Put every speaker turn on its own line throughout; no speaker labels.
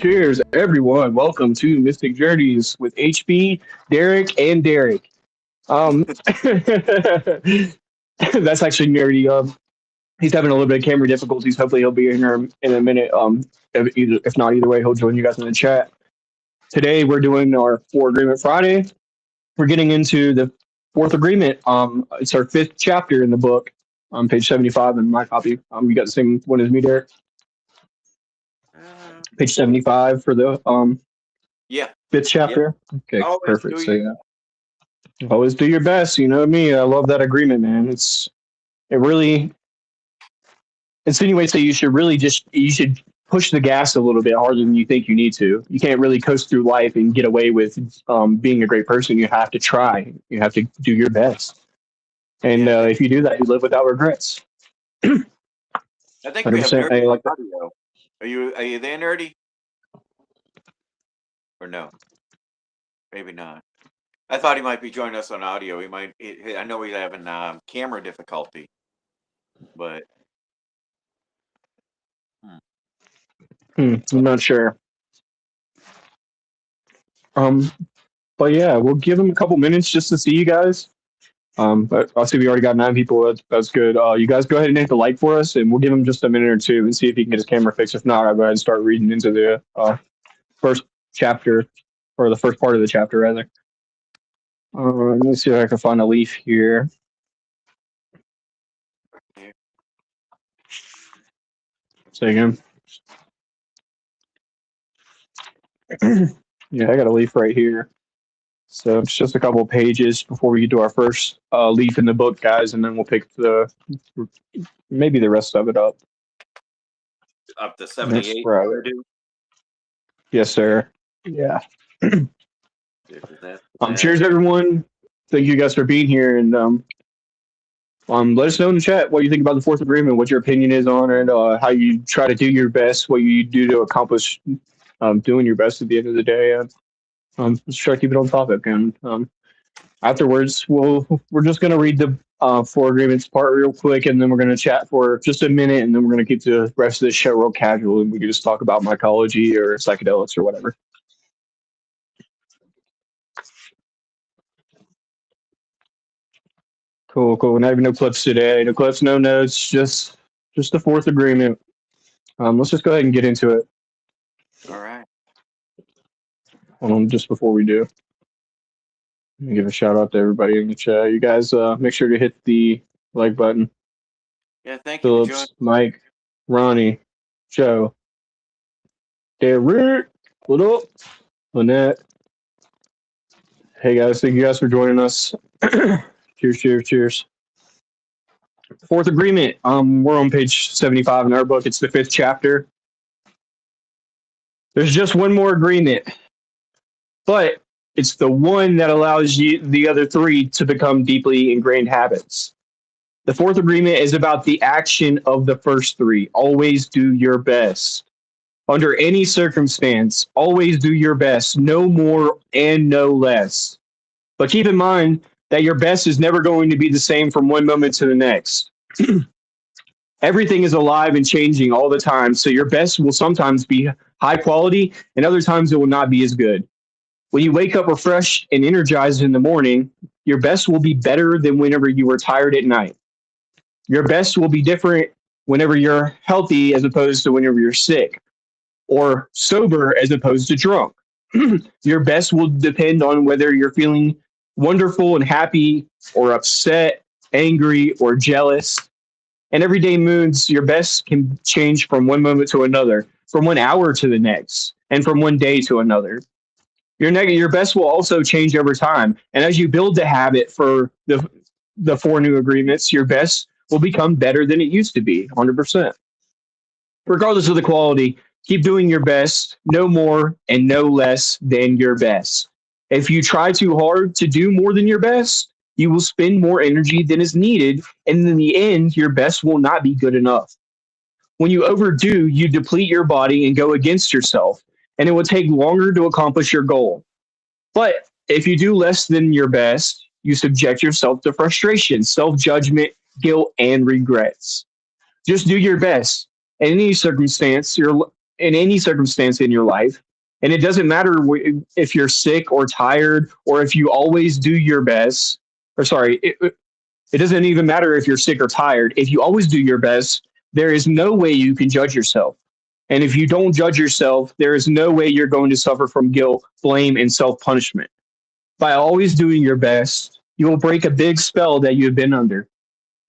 Cheers, everyone. Welcome to Mystic Journeys with HB, Derek, and Derek. Um, that's actually nerdy. He's having a little bit of camera difficulties. Hopefully, he'll be in here in a minute. If not, either way, he'll join you guys in the chat. Today, we're doing our Four Agreement Friday. We're getting into the fourth agreement. It's our fifth chapter in the book on page 75 in my copy. You got the same one as me, Derek? Page 75 for the
Yeah.
fifth chapter.
Yep.
Okay,
Always
perfect.
do
So
your-
yeah, always do your best. You know me. I love that agreement, man. It really insinuates that you should push the gas a little bit harder than you think you need to. You can't really coast through life and get away with being a great person. You have to try. You have to do your best. And if you do that, you live without regrets.
I think we have
100%.
nerdy
I like that.
audio. Are you there, nerdy? Or no? Maybe not. I thought he might be joining us on audio. I know he's having camera difficulty, but
I'm not sure. But yeah, we'll give him a couple minutes just to see you guys. But I see we already got 9 people. That's good. You guys go ahead and hit the like for us, and we'll give him just a minute or two and see if he can get his camera fixed. If not, I'll go ahead and start reading into the first chapter, or the first part of the chapter, rather. Let me see if I can find a leaf here. Say again. Yeah, I got a leaf right here. So it's just a couple of pages before we get to our first leaf in the book, guys, and then we'll pick maybe the rest of it up.
Up to 78.
Right. Yes, sir. Yeah. Cheers, everyone. Thank you guys for being here, and let us know in the chat what you think about the fourth agreement, what your opinion is on it, how you try to do your best, what you do to accomplish doing your best at the end of the day. Let's try to keep it on topic, and afterwards, we're just going to read the four agreements part real quick, and then we're going to chat for just a minute, and then we're going to keep the rest of the show real casual, and we can just talk about mycology or psychedelics or whatever. Cool. Not even no clips today. No clips, no notes. Just the fourth agreement. Let's just go ahead and get into it.
All right.
Hold on, just before we do, let me give a shout out to everybody in the chat. You guys, make sure to hit the like button.
Yeah, thank
Phillips,
you,
Mike, Ronnie, Joe, Derek, what up, Lynette. Hey guys, thank you guys for joining us. Cheers. Fourth agreement. We're on page 75 in our book. It's the fifth chapter. There's just one more agreement, but it's the one that allows the other 3 to become deeply ingrained habits. The fourth agreement is about the action of the first 3. Always do your best. Under any circumstance, always do your best. No more and no less. But keep in mind that your best is never going to be the same from one moment to the next. Everything is alive and changing all the time, so your best will sometimes be high quality, and other times it will not be as good. When you wake up refreshed and energized in the morning, your best will be better than whenever you were tired at night. Your best will be different whenever you're healthy as opposed to whenever you're sick, or sober as opposed to drunk. Your best will depend on whether you're feeling wonderful and happy, or upset, angry, or jealous. And everyday moods, your best can change from one moment to another, from 1 hour to the next, and from one day to another. Your best will also change over time. And as you build the habit for the 4 new agreements, your best will become better than it used to be, 100%. Regardless of the quality, keep doing your best, no more and no less than your best. If you try too hard to do more than your best, you will spend more energy than is needed, and in the end, your best will not be good enough. When you overdo, you deplete your body and go against yourself, and it will take longer to accomplish your goal. But if you do less than your best, you subject yourself to frustration, self-judgment, guilt, and regrets. Just do your best. In any circumstance, in any circumstance in your life. And it doesn't matter if you're sick or tired or if you always do your best. Or sorry, it doesn't even matter if you're sick or tired. If you always do your best, there is no way you can judge yourself. And if you don't judge yourself, there is no way you're going to suffer from guilt, blame, and self punishment. By always doing your best, you will break a big spell that you have been under.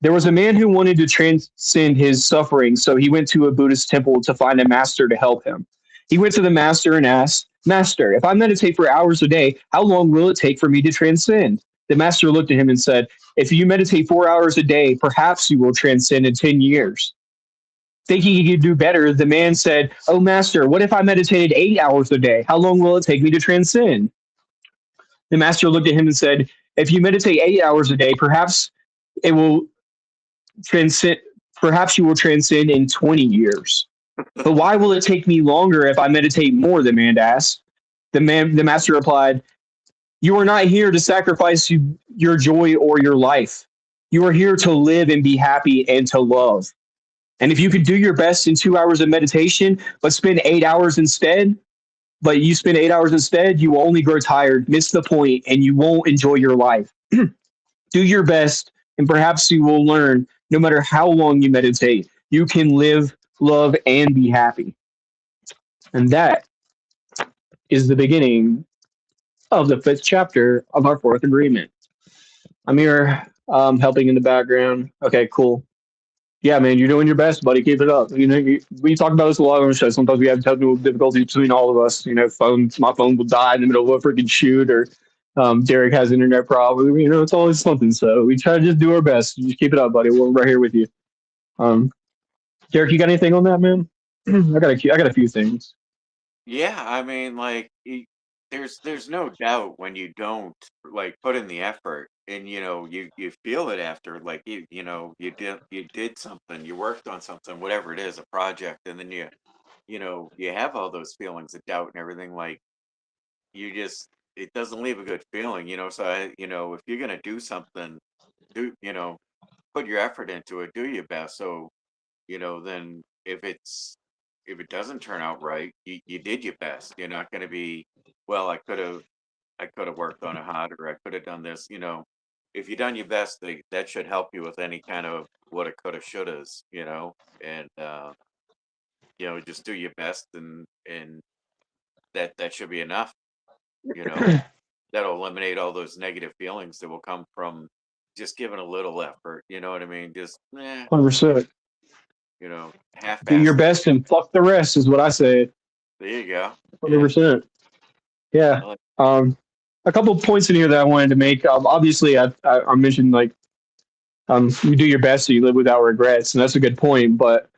There was a man who wanted to transcend his suffering, so he went to a Buddhist temple to find a master to help him. He went to the master and asked, Master, if I meditate for hours a day, how long will it take for me to transcend? The master looked at him and said, If you meditate 4 hours a day, perhaps you will transcend in 10 years. Thinking he could do better, the man said, Oh, master, what if I meditated 8 hours a day? How long will it take me to transcend? The master looked at him and said, If you meditate 8 hours a day, it will transcend. Perhaps you will transcend in 20 years. But why will it take me longer if I meditate more? The man asked. The master replied, You are not here to sacrifice your joy or your life. You are here to live and be happy and to love. And if you could do your best in 2 hours of meditation, but spend 8 hours instead, you will only grow tired, miss the point, and you won't enjoy your life. Do your best, and perhaps you will learn no matter how long you meditate, you can live, love, and be happy. And that is the beginning of the 5th chapter of our 4th agreement. I'm here helping in the background. Okay, cool. Yeah, man, you're doing your best, buddy. Keep it up. We talk about this a lot on the show. Sometimes we have technical difficulties between all of us. My phone will die in the middle of a freaking shoot, or Derek has internet problem. It's always something. So we try to just do our best. Just keep it up, buddy. We're right here with you. Um, Derek, you got anything on that, man? I got a few things.
Yeah, I mean, like, there's no doubt when you don't like put in the effort, and you feel it after, like you did something, you worked on something, whatever it is, a project, and then you have all those feelings of doubt and everything. Like, it doesn't leave a good feeling. So if you're gonna do something, do put your effort into it, do your best. So then if it doesn't turn out right, you did your best. You're not going to be, well, I could have worked on it harder. I could have done this. If you done your best, that should help you with any kind of what it coulda, shouldas. And just do your best, and that should be enough. You know, that'll eliminate all those negative feelings that will come from just giving a little effort. You know what I mean? Just
100%. Do
half-ass.
your best and fuck the rest is what I say.
There you go. Yeah.
100%. Yeah.
I like-
A couple of points in here that I wanted to make. Obviously, I mentioned like you do your best so you live without regrets, and that's a good point. But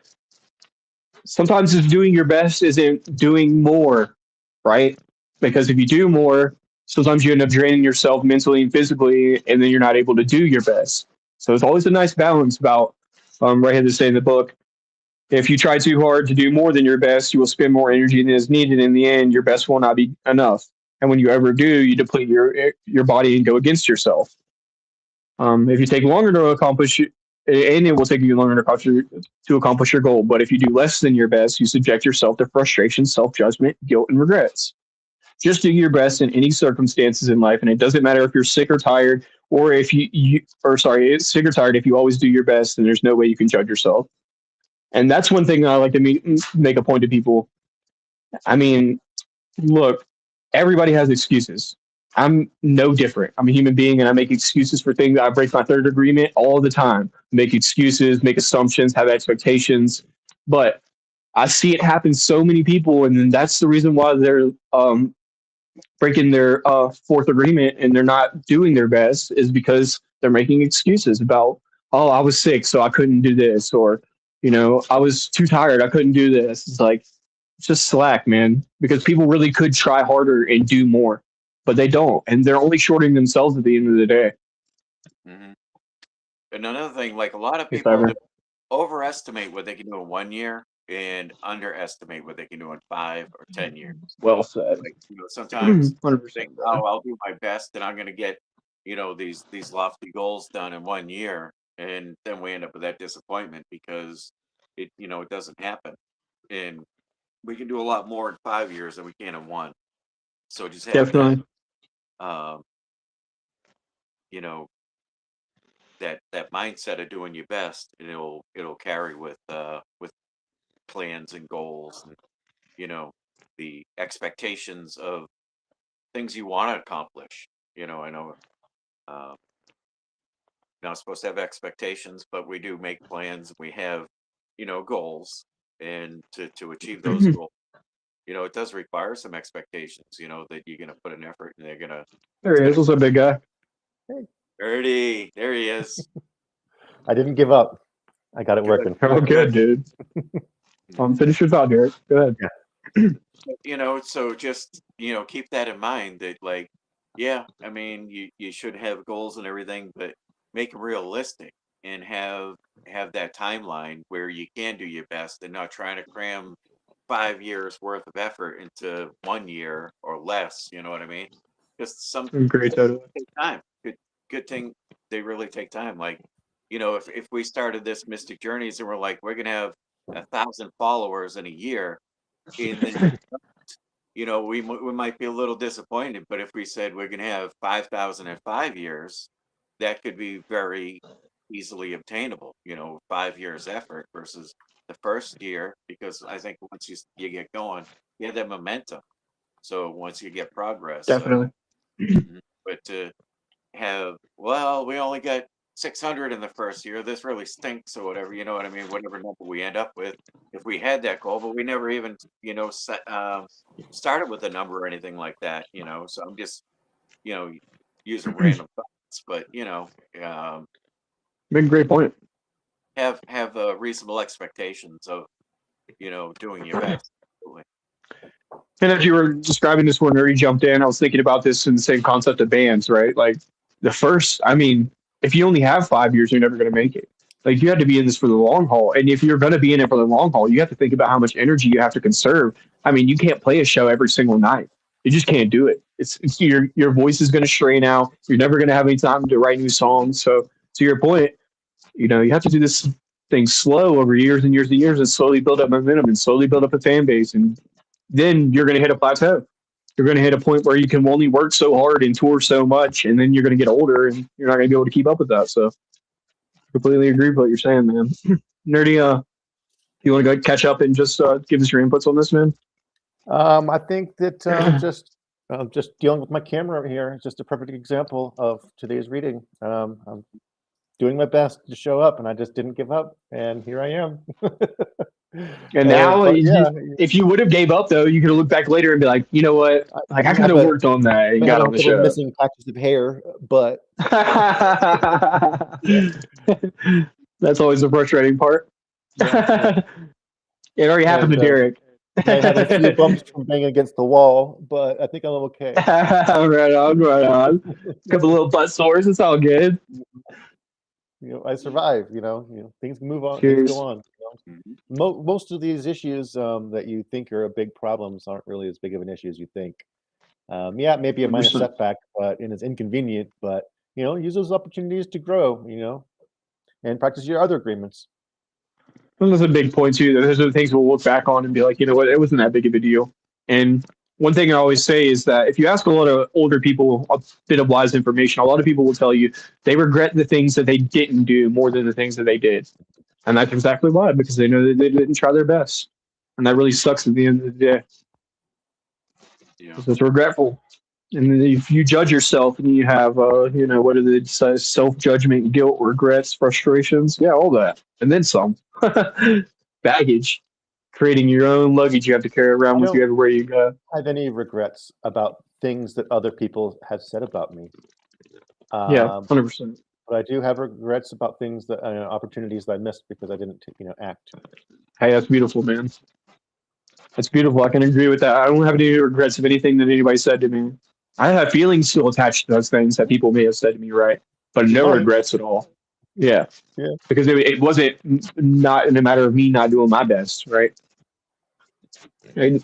sometimes just doing your best isn't doing more, right? Because if you do more, sometimes you end up draining yourself mentally and physically, and then you're not able to do your best. So it's always a nice balance about right here to say in the book. If you try too hard to do more than your best, you will spend more energy than is needed. In the end, your best will not be enough. And when you ever do, you deplete your body and go against yourself. If you take longer to accomplish, and it will take you longer to accomplish your goal. But if you do less than your best, you subject yourself to frustration, self judgment, guilt, and regrets. Just do your best in any circumstances in life, and it doesn't matter if you're sick or tired, or if it's sick or tired. If you always do your best, then there's no way you can judge yourself. And that's one thing I like to make a point to people. I mean, look, everybody has excuses. I'm no different. I'm a human being and I make excuses for things. I break my 3rd agreement all the time. Make excuses, make assumptions, have expectations. But I see it happen so many people, and then that's the reason why they're breaking their 4th agreement and they're not doing their best, is because they're making excuses about, oh, I was sick, so I couldn't do this, or I was too tired, I couldn't do this. It's like, it's just slack, man, because people really could try harder and do more, but they don't, and they're only shorting themselves at the end of the day.
Mhm. And another thing, like, a lot of
If
people
ever.
that overestimate what they can do in 1 year and underestimate what they can do in 5 or 10 years.
Well said.
Like, sometimes you
100%.
think, oh, I'll do my best and I'm going to get, these lofty goals done in 1 year. And then we end up with that disappointment because it doesn't happen. And we can do a lot more in 5 years than we can in one. So just have
Definitely.
that, you know, that mindset of doing your best, and it'll carry with plans and goals, and you know the expectations of things you want to accomplish. I know uh, not supposed to have expectations, but we do make plans. We have goals, and to achieve those goals, it does require some expectations. That you're going to put an effort, and they're gonna.
There he is. What's up, big guy?
Ernie, there he is.
I didn't give up. I got it
Good.
working.
Oh, good, dude. Finish your thought, Derek. Go ahead.
So just keep that in mind, that like, yeah, I mean, you should have goals and everything, but make them realistic, and have that timeline where you can do your best, and not trying to cram 5 years worth of effort into 1 year or less. You know what I mean? Just some
Great, totally.
take time. Good thing they really take time. Like, if we started this Mystic Journeys and we're like, we're gonna have 1,000 followers in a year, and then we might be a little disappointed. But if we said we're gonna have 5,000 in 5 years, that could be very easily obtainable. 5 years effort versus the first year, because I think once you get going, you have that momentum. So once you get progress,
Definitely.
but to have, we only got 600 in the first year, this really stinks, or whatever, you know what I mean? Whatever number we end up with, if we had that goal, but we never even, started with a number or anything like that, so I'm just, using random thoughts, but,
Big, great point.
have reasonable expectations of, doing your best. Absolutely.
And as you were describing this, when Nerdy jumped in, I was thinking about this in the same concept of bands, right? Like I mean, if you only have 5 years, you're never going to make it. Like you have to be in this for the long haul. And if you're going to be in it for the long haul, you have to think about how much energy you have to conserve. I mean, you can't play a show every single night. You just can't do it. It's your voice is going to strain out. You're never going to have any time to write new songs. So to your point, you have to do this thing slow over years and years and years, and slowly build up momentum and slowly build up a fan base. And then you're going to hit a plateau. You're going to hit a point where you can only work so hard and tour so much, and then you're going to get older and you're not going to be able to keep up with that. So, completely agree with what you're saying, man. Nerdy, you want to go catch up and just give us your inputs on this, man?
I think that just dealing with my camera over here is just a perfect example of today's reading. I'm doing my best to show up, and I just didn't give up, and here I am.
And now,
yeah,
if you would have gave up, though, you could have looked back later and be like, you know what? Like I could have worked on that and got on the show.
Missing patches of hair, but
that's always the frustrating part.
Yeah.
It already happened to Derek.
I had a few bumps from banging against the wall, but I think I'm okay.
Right on. A couple little butt sores. It's all good.
I survived. Things move on.
Cheers.
Things go on. Most of these issues that you think are big problems aren't really as big of an issue as you think. Yeah, maybe a minor setback, and it's inconvenient. But use those opportunities to grow. And practice your other agreements.
Well, that's a big point too. Those are the things we'll look back on and be like, you know what, it wasn't that big of a deal. And one thing I always say is that if you ask a lot of older people a bit of wise information, a lot of people will tell you they regret the things that they didn't do more than the things that they did. And that's exactly why, because they know that they didn't try their best. And that really sucks at the end of the day.
Yeah.
It's regretful. And if you judge yourself and you have, what are the self-judgment, guilt, regrets, frustrations? Yeah, all that. And then some. Baggage. Creating your own luggage you have to carry around with you everywhere you go.
Have any regrets about things that other people have said about me?
Yeah, 100%.
But I do have regrets about things that opportunities that I missed because I didn't, act.
Hey, that's beautiful, man. That's beautiful. I can agree with that. I don't have any regrets of anything that anybody said to me. I have feelings still attached to those things that people may have said to me, right? But no regrets at all. Yeah. Because it wasn't not in a matter of me not doing my best, right? And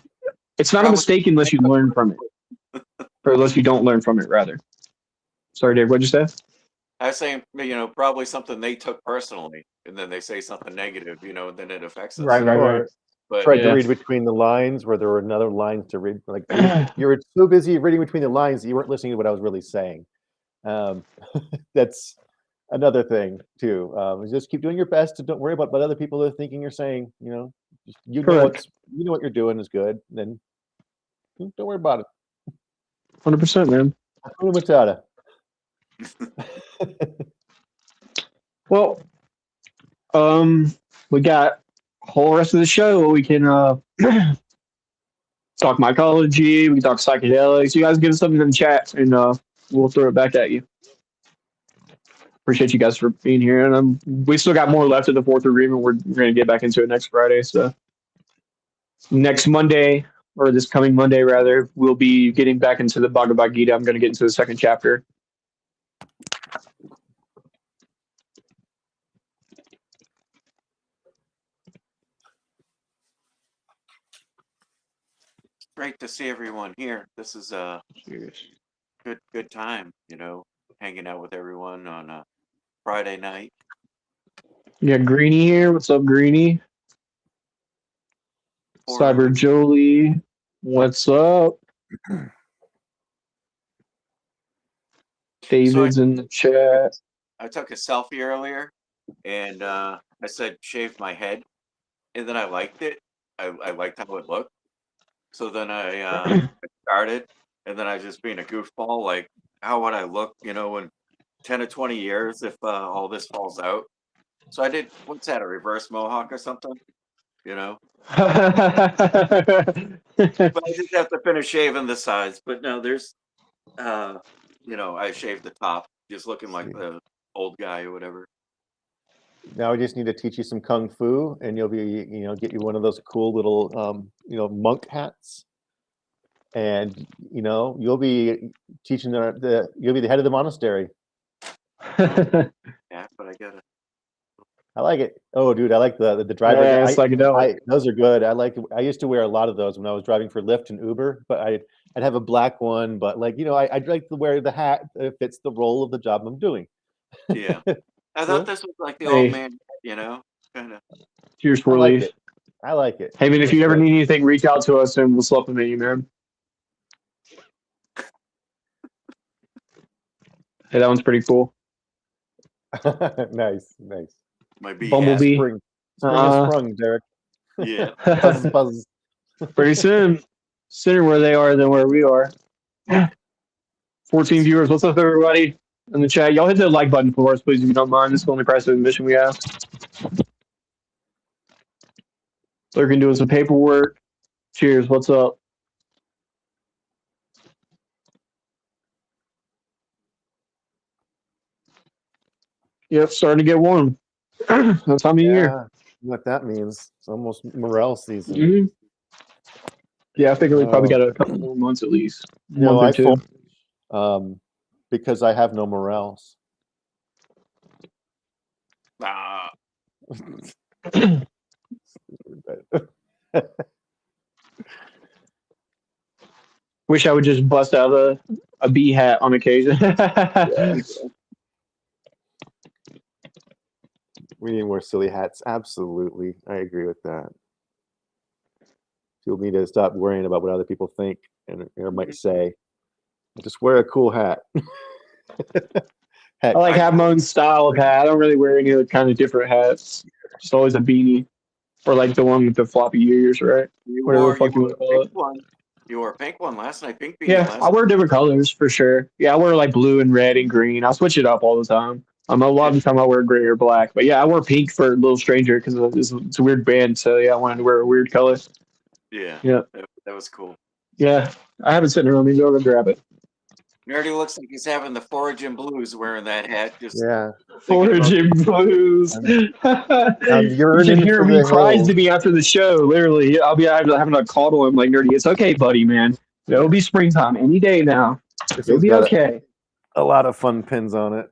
it's not a mistake unless you learn from it, or unless you don't learn from it, rather. Sorry, Dave. What'd you say?
I was saying, probably something they took personally, and then they say something negative, and then it affects us.
Right.
But
Tried to
Yeah.
read between the lines where there were another lines to read. Like you were so busy reading between the lines that you weren't listening to what I was really saying. That's another thing too. Just keep doing your best and don't worry about what other people are thinking you're saying. You know, you know
Correct.
what you're doing is good. Then don't worry about it.
100%, man.
Hakuna Matata.
Well, we got whole rest of the show. We can talk mycology. We can talk psychedelics. You guys give us something in the chat, and we'll throw it back at you. Appreciate you guys for being here, and we still got more left of the fourth agreement. We're going to get back into it next Friday. So next Monday, or this coming Monday rather, we'll be getting back into the Bhagavad Gita. I'm going to get into the second chapter.
great to see everyone here. This is a
Cheers.
good time, hanging out with everyone on a Friday night.
We got Greeny here. What's up, Greeny? Cyber Jolie. What's up? David's in the chat.
I took a selfie earlier, and I said shave my head, and then I liked it. I liked how it looked. So then I started, and then I was just being a goofball, like, how would I look, in 10 or 20 years if all this falls out? So I did, what's that, a reverse mohawk or something? But I just have to finish shaving the sides. But no, there's, I shaved the top, just looking like the old guy or whatever.
Now we just need to teach you some kung fu, and you'll be, get you one of those cool little, monk hats, and you'll be teaching you'll be the head of the monastery.
Yeah, but I gotta.
I like it. Oh, dude, I like the driver.
Yeah, psychedelic.
Those are good. I used to wear a lot of those when I was driving for Lyft and Uber, but I'd have a black one. But I'd like to wear the hat that fits the role of the job I'm doing.
Yeah, I thought this was like the old man, kind of.
Cheers for relief.
I like it.
Hey, man, if you ever need anything, reach out to us and we'll supplement you, man. Hey, that one's pretty cool.
Nice.
Might be
Bumblebee.
Spring has sprung, Derek.
Yeah.
Buzz.
Pretty soon. Sooner where they are than where we are. 14 viewers. What's up, everybody? In the chat. Y'all hit the like button for us, please, if you don't mind. This is the only price of admission we have. Lurking doing some paperwork. Cheers. What's up? Yep, starting to get warm. That time of year.
What that means. It's almost morel season.
Mm-hmm. Yeah, I figure we probably got a couple more months at least.
No, because I have no morels.
Wish I would just bust out a bee hat on occasion.
We need more silly hats. Absolutely. I agree with that. You'll need to stop worrying about what other people think or might say. Just wear a cool hat.
I like have my own style of hat. I don't really wear any other kind of different hats. Just always a beanie. Or like the one with the floppy ears, right? Whatever the fuck you want to call it.
You wore a pink one last night. Pink beanie.
Yeah, I wear different colors for sure. Yeah, I wear like blue and red and green. I'll switch it up all the time. A lot of the time I wear gray or black. But yeah, I wore pink for Little Stranger because it's a weird band. So yeah, I wanted to wear a weird color.
Yeah. That was cool.
Yeah, I have it sitting around me. Go over and grab it.
Nerdy looks like he's having the Foraging Blues wearing that hat.
Foraging Blues.
I'm
you should hear me cries to me after the show. Literally, I'll be having a call to him like, Nerdy, it's okay, buddy, man. It'll be springtime any day now. It'll be okay.
A lot of fun pins on it.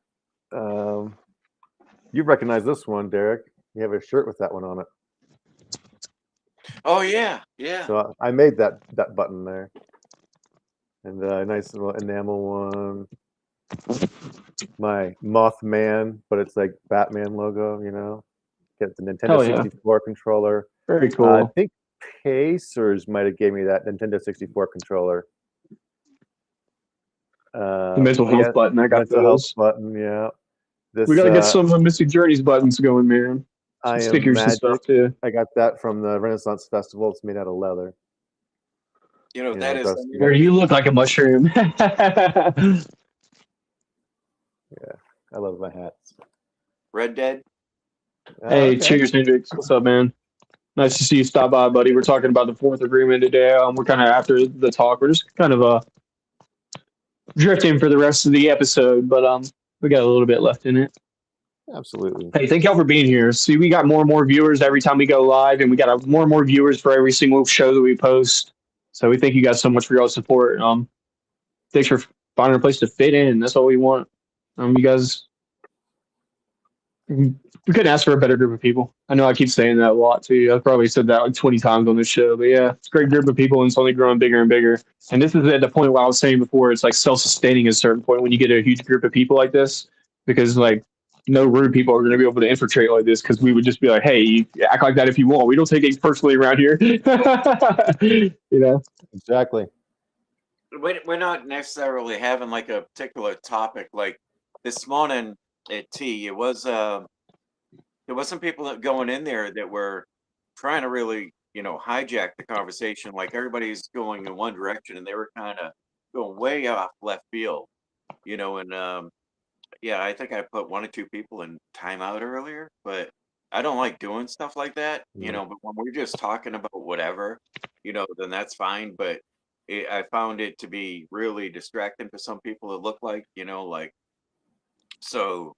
You recognize this one, Derek. You have a shirt with that one on it.
Oh yeah.
So I made that button there, and a nice little enamel one. My Mothman, but it's like Batman logo. Get the Nintendo 64 controller.
Very cool.
Pacers might have gave me that Nintendo 64 controller.
The mental health button. I got
mental health
those.
button. Yeah. This,
We got to get some Mystic Journeys buttons going, man. Some
I Am
stickers and
Magic.
stuff too.
I got that from the Renaissance Festival. It's made out of leather.
You know,
You
that
know,
is
those-
Where you look like a mushroom.
I love my hats.
Red Dead.
Hey,
Okay.
cheers, Hendrix. What's up, man? Nice to see you stop by, buddy. We're talking about the fourth agreement today. We're kind of after the talk. We're just kind of drifting for the rest of the episode, but we got a little bit left in it.
Absolutely.
Hey, thank y'all for being here. See, we got more and more viewers every time we go live, and we got more and more viewers for every single show that we post. So we thank you guys so much for y'all's support. Thanks for finding a place to fit in. That's all we want. You guys, we couldn't ask for a better group of people. I know I keep saying that a lot too. I've probably said that like 20 times on this show, but yeah, it's a great group of people, and it's only growing bigger and bigger. And this is at the point where I was saying before, it's like self-sustaining at a certain point when you get a huge group of people like this, because like no rude people are going to be able to infiltrate like this, because we would just be like, hey, you act like that if you want. We don't take it personally around here. You know?
Exactly.
We're not necessarily having like a particular topic. Like this morning at tea, it was there was some people that going in there that were trying to really, hijack the conversation. Like everybody's going in one direction, and they were kind of going way off left field, and yeah, I think I put one or two people in timeout earlier, but I don't like doing stuff like that, but when we're just talking about whatever, then that's fine. But I found it to be really distracting for some people. It looked like, so,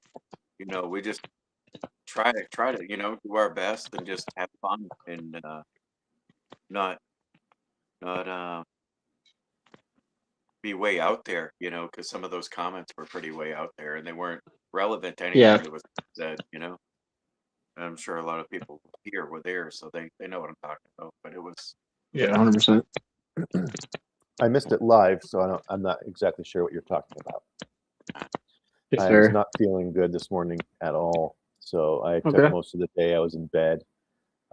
we just try to, do our best and just have fun and not be way out there, because some of those comments were pretty way out there and they weren't relevant to anything
Yeah.
that was said, I'm sure a lot of people here were there, so they know what I'm talking about. But it was
Yeah, 100%.
I missed it live, so I'm not exactly sure what you're talking about.
Yes,
I was
sir.
not feeling good this morning at all, so I took
Okay.
most of the day. I was in bed.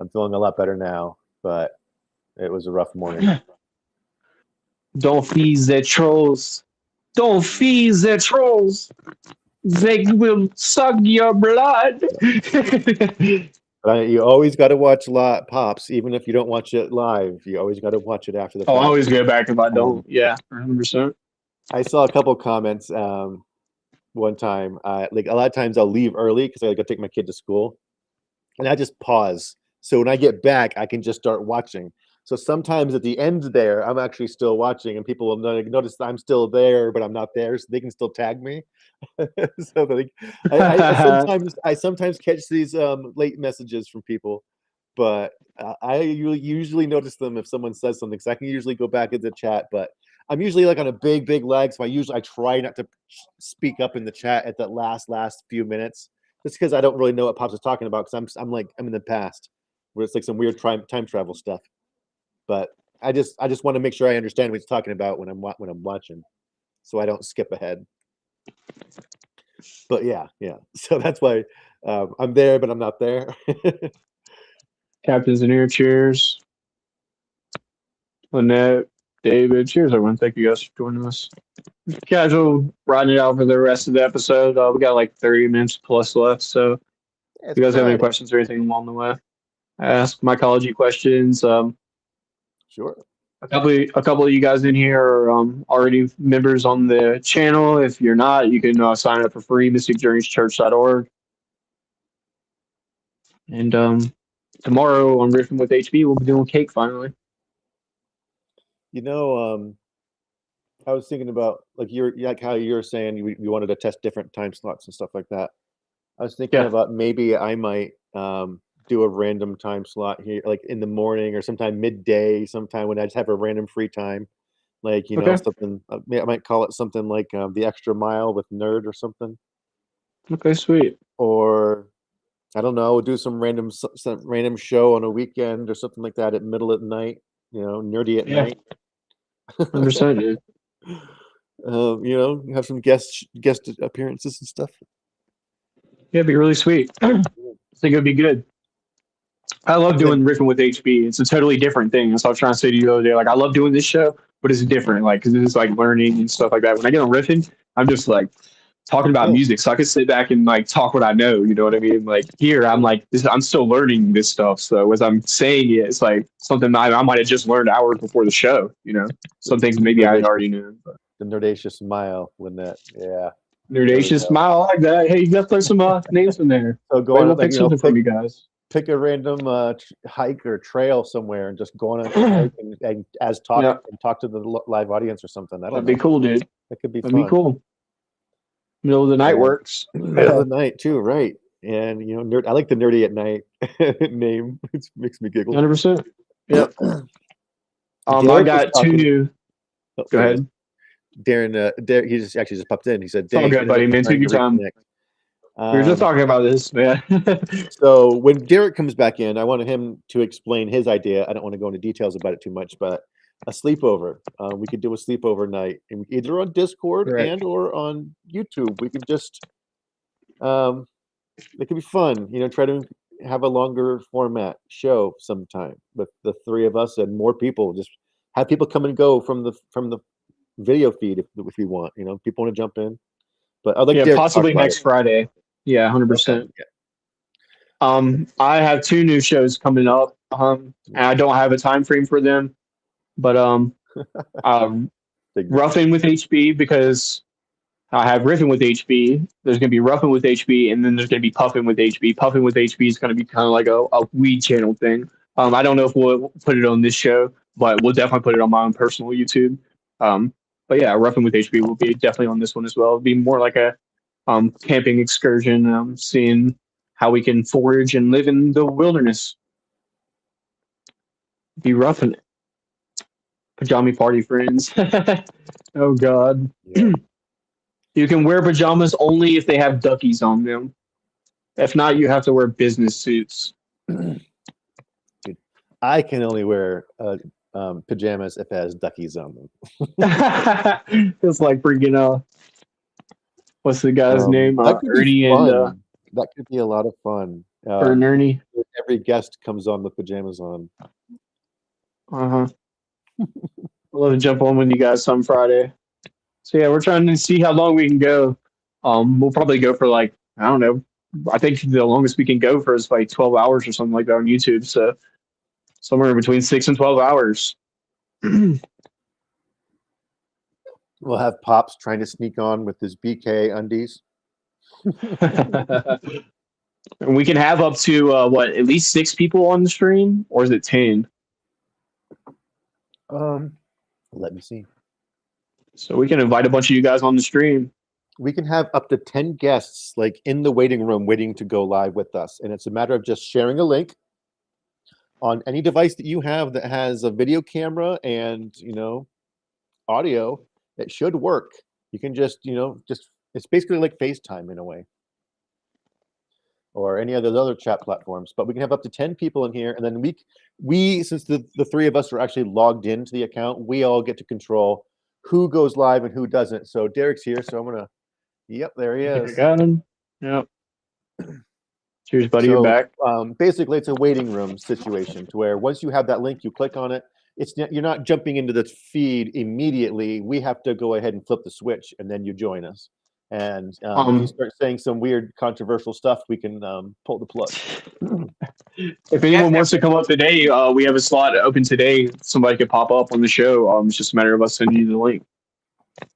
I'm feeling a lot better now, but it was a rough morning.
Don't feed the trolls. Don't feed the trolls. They will suck your blood.
But you always got to watch Pops, even if you don't watch it live. You always got to watch it after the
I
fact.
always go back if I don't. Yeah, 100%.
I saw a couple comments one time. Like a lot of times I'll leave early because I go take my kid to school, and I just pause. So when I get back, I can just start watching. So sometimes at the end there, I'm actually still watching, and people will notice that I'm still there, but I'm not there, so they can still tag me. So like, I sometimes catch these late messages from people, but I usually notice them if someone says something. Because I can usually go back into the chat, but I'm usually like on a big lag, so I try not to speak up in the chat at that last few minutes, just because I don't really know what Pops is talking about. Because I'm in the past, where it's like some weird time travel stuff. But I just want to make sure I understand what he's talking about when I'm watching, so I don't skip ahead. But yeah. So that's why I'm there, but I'm not there.
Captains in air, cheers. Lynette, David, cheers, everyone. Thank you guys for joining us. Casual riding it out for the rest of the episode. We got like 30 minutes plus left. So if you guys have any questions or anything along the way, ask mycology questions.
Sure.
A couple of you guys in here are already members on the channel. If you're not, you can sign up for free, mysticjourneyschurch.org. And tomorrow on Riffing with HB, we'll be doing cake finally.
I was thinking about like how you're saying you wanted to test different time slots and stuff like that. I was thinking about maybe I might do a random time slot here, like in the morning or sometime midday, sometime when I just have a random free time. Like, something, I might call it something like the Extra Mile with Nerd or something.
Okay, sweet.
Or I don't know, do some random show on a weekend or something like that at middle of the night, nerdy at night.
100%,
dude. Have some guest appearances and stuff.
Yeah, it'd be really sweet. I think it'd be good. I love doing riffing with HB. It's a totally different thing. That's what I was trying to say to you the other day. Like, I love doing this show, but it's different. Like, because it's like learning and stuff like that. When I get on riffing, I'm just like talking about
Yeah.
music, so I can sit back and like talk what I know. You know what I mean? Like here, I'm like, I'm still learning this stuff. So as I'm saying it, it's like something I might have just learned hours before the show. You know, some things maybe I already knew. But.
The nerdacious smile when that, yeah.
Nerdacious smile, I like that. Hey, you got to throw some names in there.
So go on,
we'll pick something from you guys.
Pick a random hike or trail somewhere and just go on a hike and talk to the live audience or something.
That'd be cool, dude.
That could be
That'd be cool. Middle of the night works.
Middle of the night too, right? And you know, I like the nerdy at night name. It makes me giggle.
100%. Yep. I got two new. Go ahead.
Darren, he just popped in. He said,
"It's all good, buddy. Man, take your time." We were just talking about this, man.
So when Derek comes back in, I wanted him to explain his idea. I don't want to go into details about it too much, but a sleepover. We could do a sleepover night, and either on Discord and or on YouTube. We could just, it could be fun. You know, try to have a longer format show sometime with the three of us and more people. Just have people come and go from the video feed if we want. You know, people want to jump in. But I'd like
possibly next Friday. Yeah, 100%. Okay. I have two new shows coming up. And I don't have a time frame for them, but Roughing with HB, because I have Riffing with HB. There's going to be Roughing with HB, and then there's going to be Puffing with HB. Puffing with HB is going to be kind of like a weed channel thing. I don't know if we'll put it on this show, but we'll definitely put it on my own personal YouTube. But yeah, Roughing with HB will be definitely on this one as well. It'll be more like a camping excursion, seeing how we can forage and live in the wilderness. Be roughing it. Pajama party, friends. Oh, God. Yeah. You can wear pajamas only if they have duckies on them. If not, you have to wear business suits.
Dude, I can only wear pajamas if it has duckies on them.
It's like freaking what's the guy's name? Ernie and
that could be a lot of fun.
For Ernie.
Every guest comes on with pajamas on.
I'd love to jump on with you guys some Friday. So yeah, we're trying to see how long we can go. We'll probably go for like, I don't know. I think the longest we can go for is like 12 hours or something like that on YouTube. So somewhere between 6 and 12 hours.
We'll have Pops trying to sneak on with his BK undies.
And we can have up to at least 6 people on the stream, or is it 10?
Let me see.
So we can invite a bunch of you guys on the stream.
We can have up to 10 guests like in the waiting room waiting to go live with us. And it's a matter of just sharing a link on any device that you have that has a video camera and, you know, audio. It should work. You can just, you know, it's basically like FaceTime in a way. Or any of those other chat platforms. But we can have up to 10 people in here. And then we since the three of us are actually logged into the account, we all get to control who goes live and who doesn't. So Derek's here. So I'm going to, yep, there he is.
Got him. Yep. Cheers, buddy. You're back.
Basically, it's a waiting room situation to where once you have that link, you click on it. You're not jumping into the feed immediately. We have to go ahead and flip the switch, and then you join us. And if you start saying some weird, controversial stuff, we can pull the plug.
If anyone wants to come up today, we have a slot open today. Somebody could pop up on the show. It's just a matter of us sending you the link.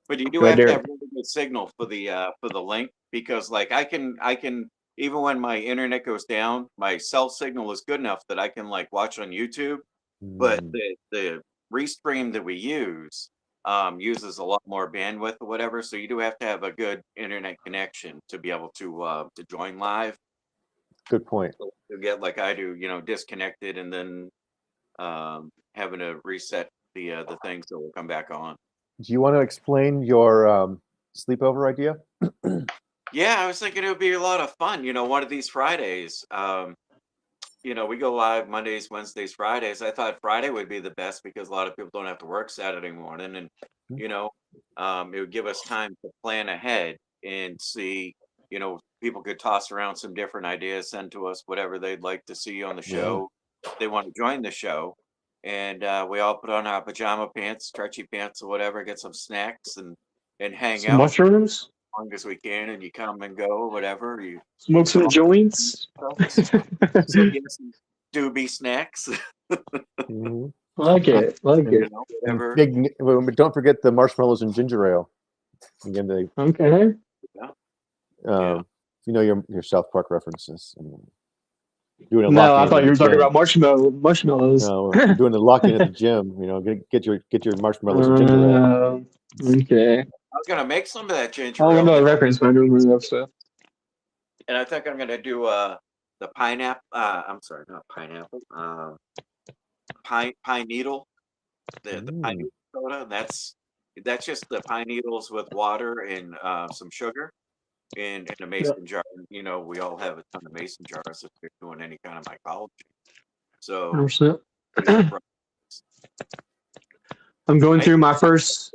But you do have to have really good signal for the link, because like I can even when my internet goes down, my cell signal is good enough that I can like watch on YouTube. But the restream that we use uses a lot more bandwidth or whatever, so you do have to have a good internet connection to be able to join live.
Good point.
To get like I do, you know, disconnected and then having to reset the thing so we'll come back on.
Do you want to explain your sleepover idea?
Yeah, I was thinking it would be a lot of fun. You know, one of these Fridays. You know, we go live Mondays, Wednesdays, Fridays. I thought Friday would be the best because a lot of people don't have to work Saturday morning, and you know, it would give us time to plan ahead and see, you know, people could toss around some different ideas, send to us whatever they'd like to see on the show. If they want to join the show, and we all put on our pajama pants, stretchy pants, or whatever, get some snacks and hang
Some
out
mushrooms,
as long as we can, and you come and go, whatever. You
smoke some joints.
so get some doobie snacks,
Mhm.
Like it, like
you
it.
know,
And
whatever.
don't forget the marshmallows and ginger ale. Again,
Okay.
Yeah.
you know your South Park references. Doing a
No, I
lock-in
thought
at
you were
the
talking
gym.
about marshmallows.
No, we're doing a lock-in at the gym. You know, get your marshmallows and ginger ale.
Okay.
I was gonna make some of that ginger
I don't
ale,
know the reference, but I don't remember that stuff.
and I think I'm gonna do the pineapple. I'm sorry, not pineapple. Pine needle. The pine needle soda. That's just the pine needles with water and some sugar in a mason jar. You know, we all have a ton of mason jars if you're doing any kind of mycology. So
100%.
use the
I'm going
Make-
through my first.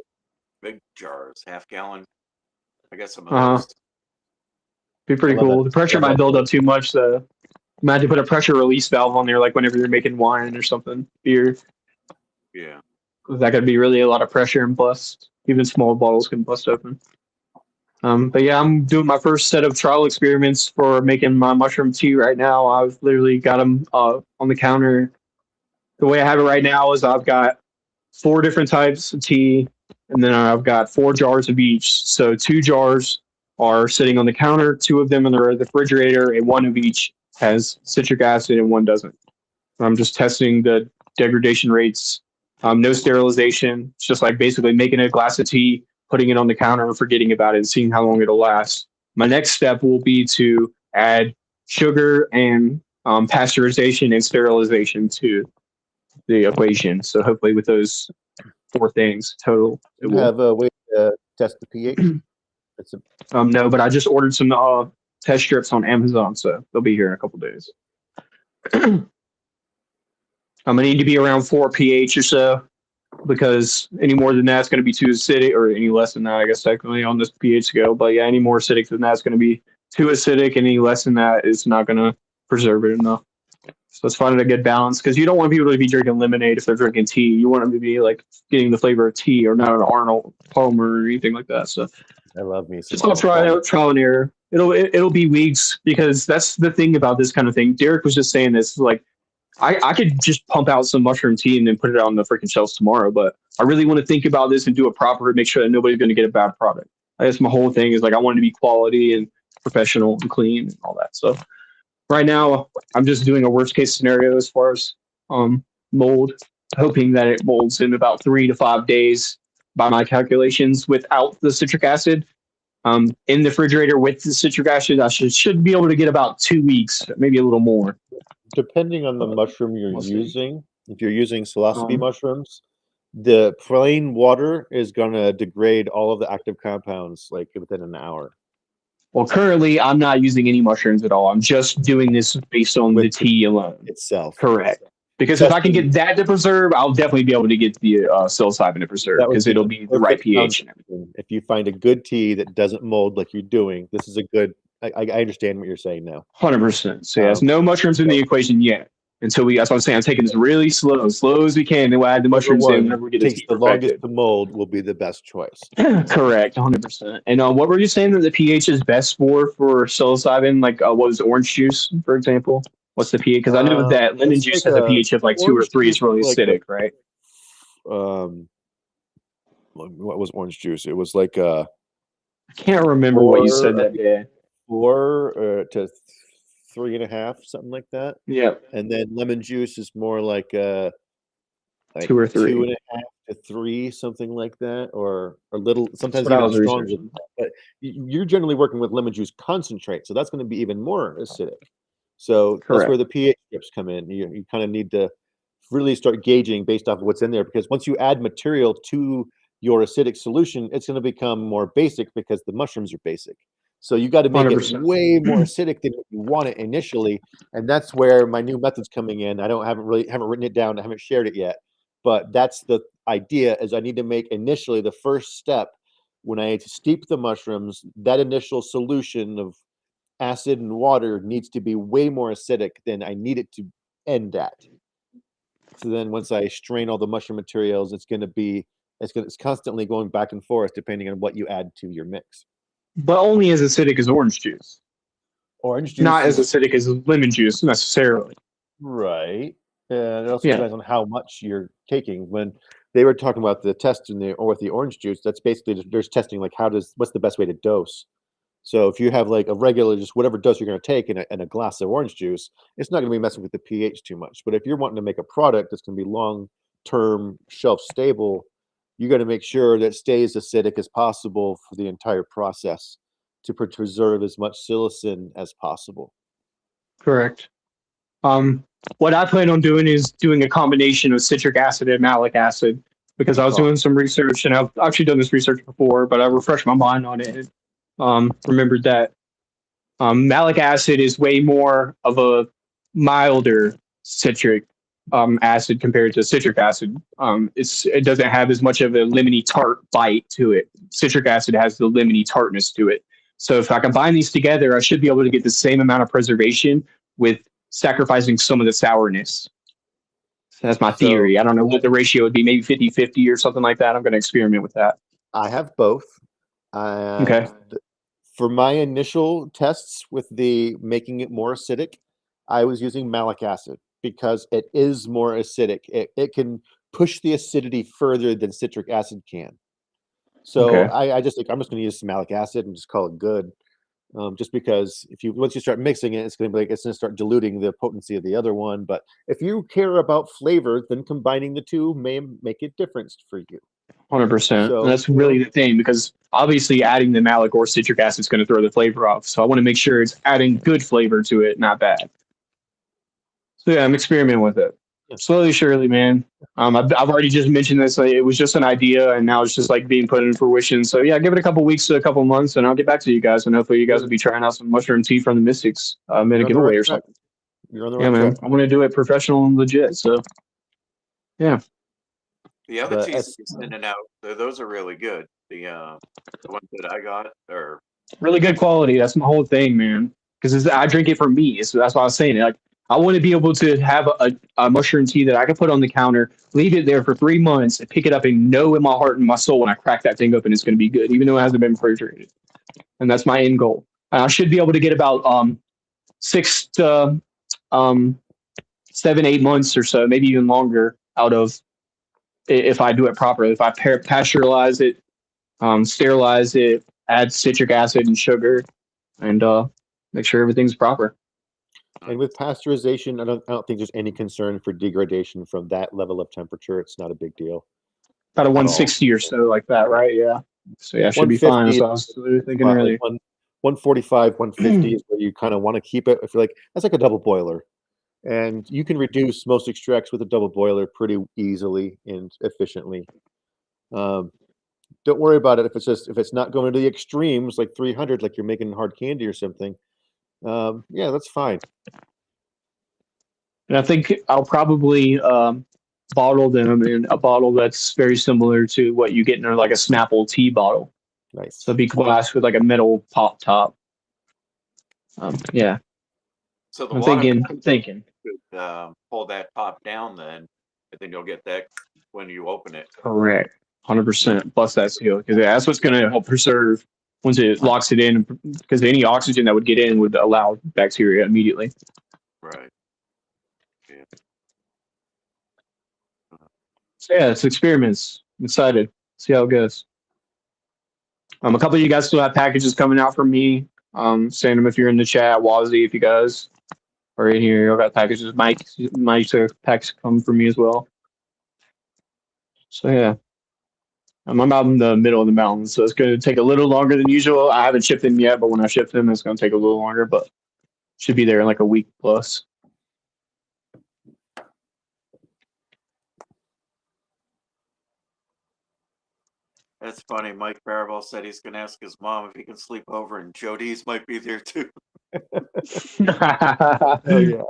big jars, half gallon. I got some of
Uh-huh.
those.
Be pretty
I love
cool.
that.
The pressure
I love
might
that.
build up too much, though. Might have to put a pressure release valve on there, like whenever you're making wine or something, beer.
Yeah.
That could be really a lot of pressure and bust. Even small bottles can bust open. But yeah, I'm doing my first set of trial experiments for making my mushroom tea right now. I've literally got them on the counter. The way I have it right now is I've got 4 different types of tea, and then I've got 4 jars of each. So 2 jars are sitting on the counter, 2 of them in the refrigerator, and 1 of each has citric acid and 1 doesn't. I'm just testing the degradation rates. No sterilization. It's just like basically making a glass of tea, putting it on the counter and forgetting about it and seeing how long it'll last. My next step will be to add sugar and pasteurization and sterilization to the equation. So hopefully with those 4 things total, it
You
will.
have a way to test the pH. It's
No, but I just ordered some test strips on Amazon, so they'll be here in a couple days. I'm gonna need to be around 4 pH or so, because any more than that's going to be too acidic, or any less than that, I guess technically on this pH scale. But yeah, any more acidic than that's going to be too acidic. Any less than that is not going to preserve it enough. So it's finding a good balance, because you don't want people to be drinking lemonade if they're drinking tea. You want them to be like getting the flavor of tea, or not an Arnold Palmer or anything like that. So
I love me.
just all trial and error. It'll be weeks, because that's the thing about this kind of thing. Derek was just saying this, like, I could just pump out some mushroom tea and then put it on the freaking shelves tomorrow, but I really want to think about this and do it proper, make sure that nobody's going to get a bad product. I guess my whole thing is like I want it to be quality and professional and clean and all that. So right now I'm just doing a worst case scenario as far as mold, hoping that it molds in about 3 to 5 days by my calculations without the citric acid. In the refrigerator with the citric acid, I should be able to get about 2 weeks, maybe a little more.
Depending on the mushroom you're
We'll see.
using, if you're using psilocybe
Um,
mushrooms, the plain water is going to degrade all of the active compounds like within an hour.
Well, currently I'm not using any mushrooms at all. I'm just doing this based on the
With
tea alone.
Itself.
Correct. Because if I can get that to preserve, I'll definitely be able to get the psilocybin to preserve,
That would
because
be
it'll
the
be the right
perfect
pH.
foundation. If you find a good tea that doesn't mold like you're doing, this is a good. I understand what you're saying now.
100%. So yes, no mushrooms in the equation yet. Until that's what I'm saying. I'm taking this really slow as we can. Then we'll add the mushrooms in whenever we get
Takes
tea
the longest
perfected.
to mold will be the best choice.
Correct, 100%. And what were you saying that the pH is best for psilocybin? Like, what was orange juice, for example? What's the pH? Because I know that lemon
it's
juice
like
has a pH of like 2 or
orange
3. It's
juice
really
is like
acidic, right?
What was orange juice? It was like
I can't remember what you said that day.
4 to 3.5, something like that.
Yeah,
And then lemon juice is more like
2 or 3.
2.5 to 3, something like that, or a little. Sometimes
what I
even
was
stronger.
researching.
But you're generally working with lemon juice concentrate, so that's going to be even more acidic. So that's where
Correct.
the pH strips come in. You kind of need to really start gauging based off of what's in there, because once you add material to your acidic solution, it's going to become more basic because the mushrooms are basic. So you got to make
100%.
it way more acidic than you want it initially, and that's where my new method's coming in. I haven't written it down. I haven't shared it yet, but that's the idea. Is I need to make initially the first step when I steep the mushrooms, that initial solution of acid and water needs to be way more acidic than I need it to end at. So then once I strain all the mushroom materials, it's constantly going back and forth depending on what you add to your mix.
But only as acidic as orange juice.
Orange juice
Not as
is
acidic as lemon juice necessarily.
right. And it also
Yeah.
depends on how much you're taking. When they were talking about the test with the orange juice, that's basically there's testing like what's the best way to dose. So if you have like a regular, just whatever dose you're going to take in a glass of orange juice, it's not going to be messing with the pH too much. But if you're wanting to make a product that's going to be long-term shelf stable, you got to make sure that it stays acidic as possible for the entire process to preserve as much psilocin as possible.
Correct. What I plan on doing is doing a combination of citric acid and malic acid because I was doing some research and I've actually done this research before, but I refreshed my mind on it. Remembered that malic acid is way more of a milder citric acid compared to citric acid. It doesn't have as much of a lemony tart bite to it. Citric acid has the lemony tartness to it. So if I combine these together, I should be able to get the same amount of preservation with sacrificing some of the sourness. So that's my theory. I don't know what the ratio would be, maybe 50-50 or something like that. I'm going to experiment with that.
I have both.
Okay.
For my initial tests with the making it more acidic, I was using malic acid because it is more acidic. It can push the acidity further than citric acid can. So
Okay.
I just think I'm just going to use some malic acid and just call it good. Just because once you start mixing it, it's going to start diluting the potency of the other one. But if you care about flavor, then combining the two may make a difference for you.
100%.
So,
and that's really the thing because obviously adding the malic or citric acid is going to throw the flavor off. So I want to make sure it's adding good flavor to it, not bad. So yeah, I'm experimenting with it. Slowly, surely, man. I've already just mentioned this. Like, it was just an idea, and now it's just like being put in fruition. So yeah, give it a couple weeks to a couple months, and I'll get back to you guys. And hopefully, you guys will be trying out some mushroom tea from the Mystics in a giveaway or something.
You're on the
Yeah,
right
man.
track.
I want to do it professional and legit. So yeah.
The other teas you're sending out, those are really good. The ones that I got are
really good quality. That's my whole thing, man. Because I drink it for me. So that's why I was saying it. Like, I want to be able to have a mushroom tea that I can put on the counter, leave it there for 3 months, and pick it up and know in my heart and my soul when I crack that thing open, it's going to be good, even though it hasn't been refrigerated. And that's my end goal. I should be able to get about 6 to 7, 8 months or so, maybe even longer, out of if I do it properly. If I pasteurize it, sterilize it, add citric acid and sugar, and make sure everything's proper.
And with pasteurization, I don't think there's any concern for degradation from that level of temperature. It's not a big deal.
About a 160 or so, like that, right? Yeah. So yeah, should be fine. That's what I was thinking earlier.
145, 150 is where you kind of want to keep it. I feel like that's like a double boiler, and you can reduce most extracts with a double boiler pretty easily and efficiently. Don't worry about it if it's not going to the extremes like 300, like you're making hard candy or something. Yeah, that's fine.
And I think I'll probably bottle them in a bottle that's very similar to what you get in like a Snapple tea bottle.
Nice.
So be glass with like a metal pop top. Yeah.
So the
I'm thinking.
Could, pull that top down then, and then you'll get that when you open it.
Correct. 100%. Plus that seal, because that's what's going to help preserve once it locks it in. Because any oxygen that would get in would allow bacteria immediately.
Right. Yeah.
So yeah, it's experiments. I'm excited. See how it goes. A couple of you guys still have packages coming out from me. Send them if you're in the chat. Wazzy, if you guys are in here, I've got packages. Mike's packs come from me as well. So yeah, I'm out in the middle of the mountains, so it's going to take a little longer than usual. I haven't shipped them yet, but when I ship them, it's going to take a little longer, but should be there in like a week plus.
That's funny. Mike Barabel said he's going to ask his mom if he can sleep over, and Jody's might be there too.
Oh yeah.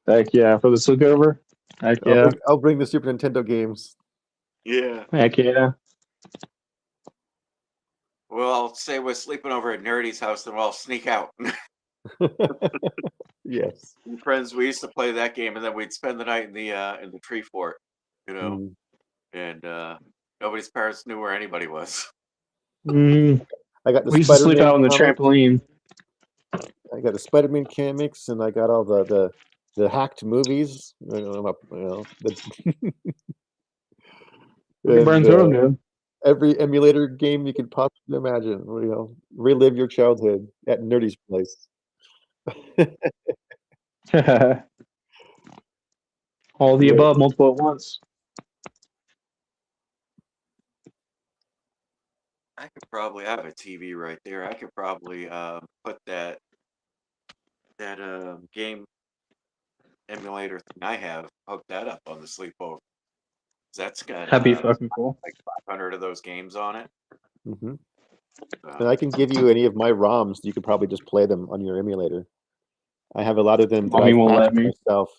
Heck yeah, for the sleepover. Heck yeah.
I'll bring the Super Nintendo games.
Yeah.
Heck yeah.
Well, say we're sleeping over at Nerdy's house, then we'll all sneak out.
Yes.
Friends, we used to play that game, and then we'd spend the night in the tree fort, you know,
Mm.
and nobody's parents knew where anybody was.
Mm,
I got the
we used to sleep
Spider-Man
out on the
comics.
trampoline.
I got the Spider-Man comics, and I got all the hacked movies.
We can burn
And
through them, dude.
every emulator game you could possibly imagine. Relive your childhood at Nerdy's place.
All the
Right.
above, multiple at once.
I could probably have a TV right there. I could probably put that game emulator thing I have, hook that up on the sleepover. That's got
That'd be fucking cool.
like 500 of those games on it.
Hmm. And I can give you any of my ROMs. You could probably just play them on your emulator. I have a lot of them that
Mommy
I've
won't let
patched
me.
myself.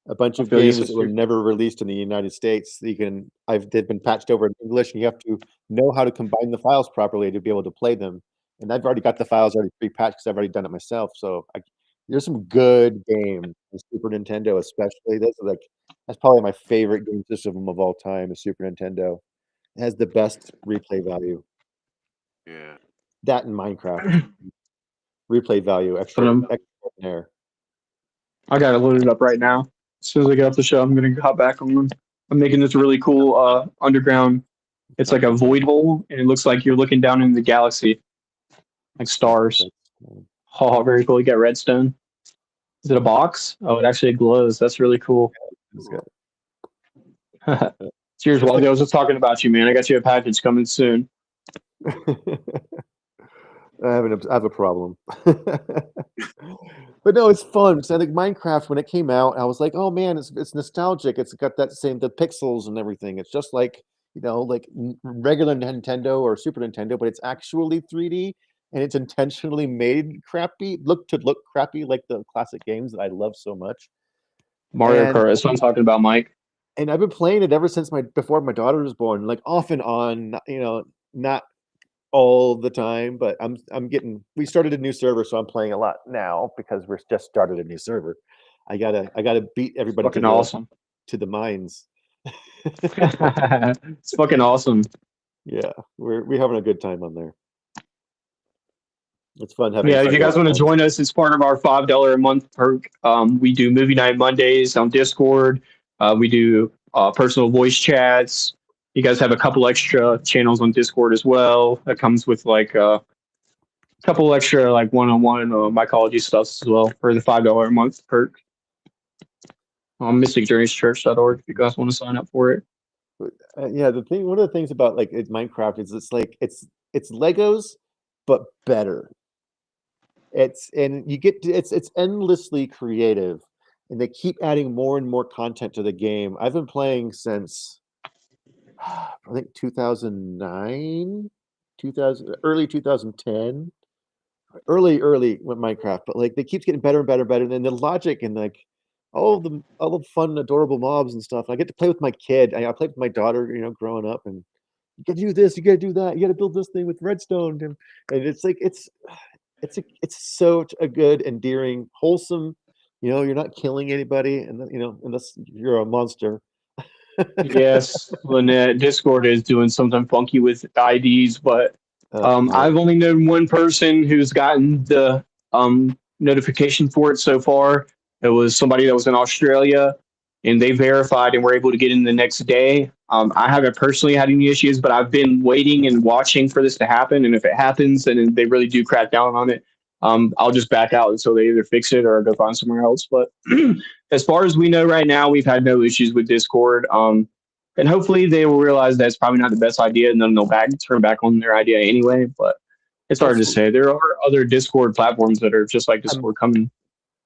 A bunch
I
of
feel you,
games that were
sister.
never released in the United States. They've been patched over in English, and you have to know how to combine the files properly to be able to play them. And I've already got the files already pre-patched because I've already done it myself. So there's some good games, the Super Nintendo especially. That's probably my favorite game system of all time. The Super Nintendo. It has the best replay value.
Yeah.
That and Minecraft. Replay value extraordinaire.
I got it loaded up right now. As soon as I get off the show, I'm gonna hop back on. I'm making this really cool underground. It's like a void hole, and it looks like you're looking down in the galaxy, like stars. Oh, very cool. You got redstone. Is it a box? Oh, it actually glows. That's really cool.
It's good.
Cheers, Wally. I was just talking about you, man. I got you a package coming soon.
I have a problem. But no, it's fun. So I think Minecraft, when it came out, I was like, oh man, it's nostalgic. It's got the pixels and everything. It's just like, like regular Nintendo or Super Nintendo, but it's actually 3D and it's intentionally made look crappy like the classic games that I love so much.
Mario
And
Kart. That's what I'm talking about, Mike.
and I've been playing it ever since before my daughter was born, like off and on, not all the time, but we started a new server, so I'm playing a lot now because we're just started a new server. I gotta beat everybody
Fucking awesome.
to the mines.
It's fucking awesome.
Yeah, we're having a good time on there. It's fun having.
Yeah, if you guys want to join us, it's part of our $5 a month perk. We do movie night Mondays on Discord. We do personal voice chats. You guys have a couple extra channels on Discord as well. That comes with like a couple extra like one-on-one mycology stuff as well for the $5 a month perk. On mysticjourneyschurch.org if you guys want to sign up for it.
Yeah, one of the things about like Minecraft is it's Legos, but better. It's endlessly creative, and they keep adding more and more content to the game. I've been playing since I think 2009, early 2010, early with Minecraft. But like they keep getting better and better and better. And then the logic and like all the fun, adorable mobs and stuff. I get to play with my kid. I play with my daughter, growing up, and you got to do this, you got to do that, you got to build this thing with redstone, and it's like it's such a good, endearing, wholesome. You're not killing anybody, and unless you're a monster.
Yes, Lynette, Discord is doing something funky with IDs, but I've only known one person who's gotten the notification for it so far. It was somebody that was in Australia, and they verified and were able to get in the next day. I haven't personally had any issues, but I've been waiting and watching for this to happen. And if it happens and they really do crack down on it, I'll just back out until they either fix it or go find somewhere else. But as far as we know right now, we've had no issues with Discord. And hopefully they will realize that's probably not the best idea, and then they'll turn back on their idea anyway. But it's hard to say. There are other Discord platforms that are just like Discord coming.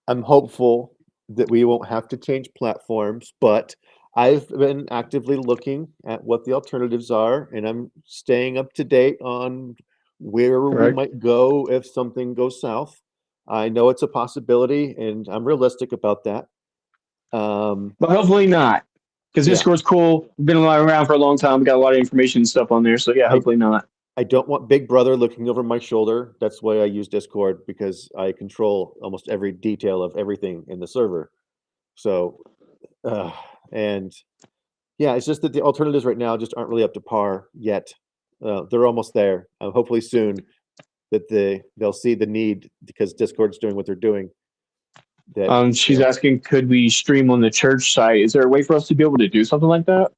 I'm hopeful that we won't have to change platforms, but I've been actively looking at what the alternatives are, and I'm staying up to date on where we might go if something goes south. I know it's a possibility, and I'm realistic about that.
But hopefully not, because Discord's cool. Been around for a long time. We got a lot of information and stuff on there, so yeah, hopefully not.
I don't want Big Brother looking over my shoulder. That's why I use Discord, because I control almost every detail of everything in the server. So, and yeah, it's just that the alternatives right now just aren't really up to par yet. They're almost there. Hopefully soon that they'll see the need, because Discord's doing what they're doing. That
She's asking, could we stream on the church site? Is there a way for us to be able to do something like that?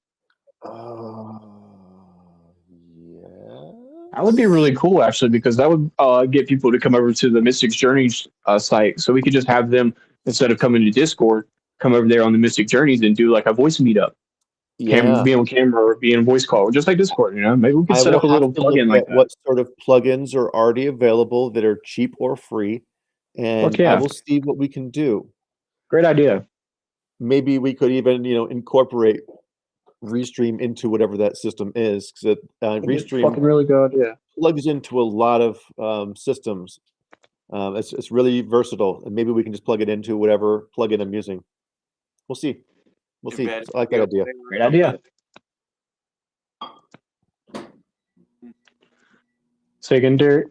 Yeah.
That would be really cool, actually, because that would get people to come over to the Mystic Journeys site. So we could just have them, instead of coming to Discord, come over there on the Mystic Journeys and do like a voice meetup.
Yeah.
Be on camera or be in voice call, just like Discord. Maybe we could
I
set
will
up a little
have to look
plugin like
at
that.
what sort of plugins are already available that are cheap or free, and
yeah.
I will see what we can do.
Great idea.
Maybe we could even, incorporate Restream into whatever that system is, because Restream
Fucking really good idea.
plugs into a lot of systems. It's really versatile, and maybe we can just plug it into whatever plugin I'm using. We'll see. We'll see. I like that idea.
Great idea. Secondary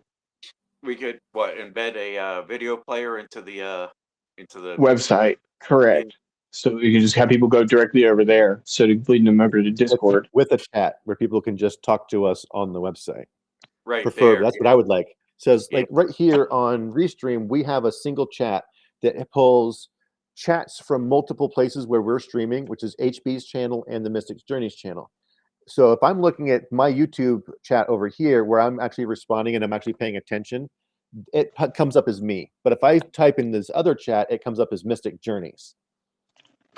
We could embed a video player into the
website. Correct. So we can just have people go directly over there instead of leading them over to Discord.
With a chat where people can just talk to us on the website.
Right.
Preferably. That's what I would like. It says like right here on Restream, we have a single chat that pulls chats from multiple places where we're streaming, which is HB's channel and the Mystic Journeys channel. So if I'm looking at my YouTube chat over here where I'm actually responding and I'm actually paying attention, it comes up as me. But if I type in this other chat, it comes up as Mystic Journeys.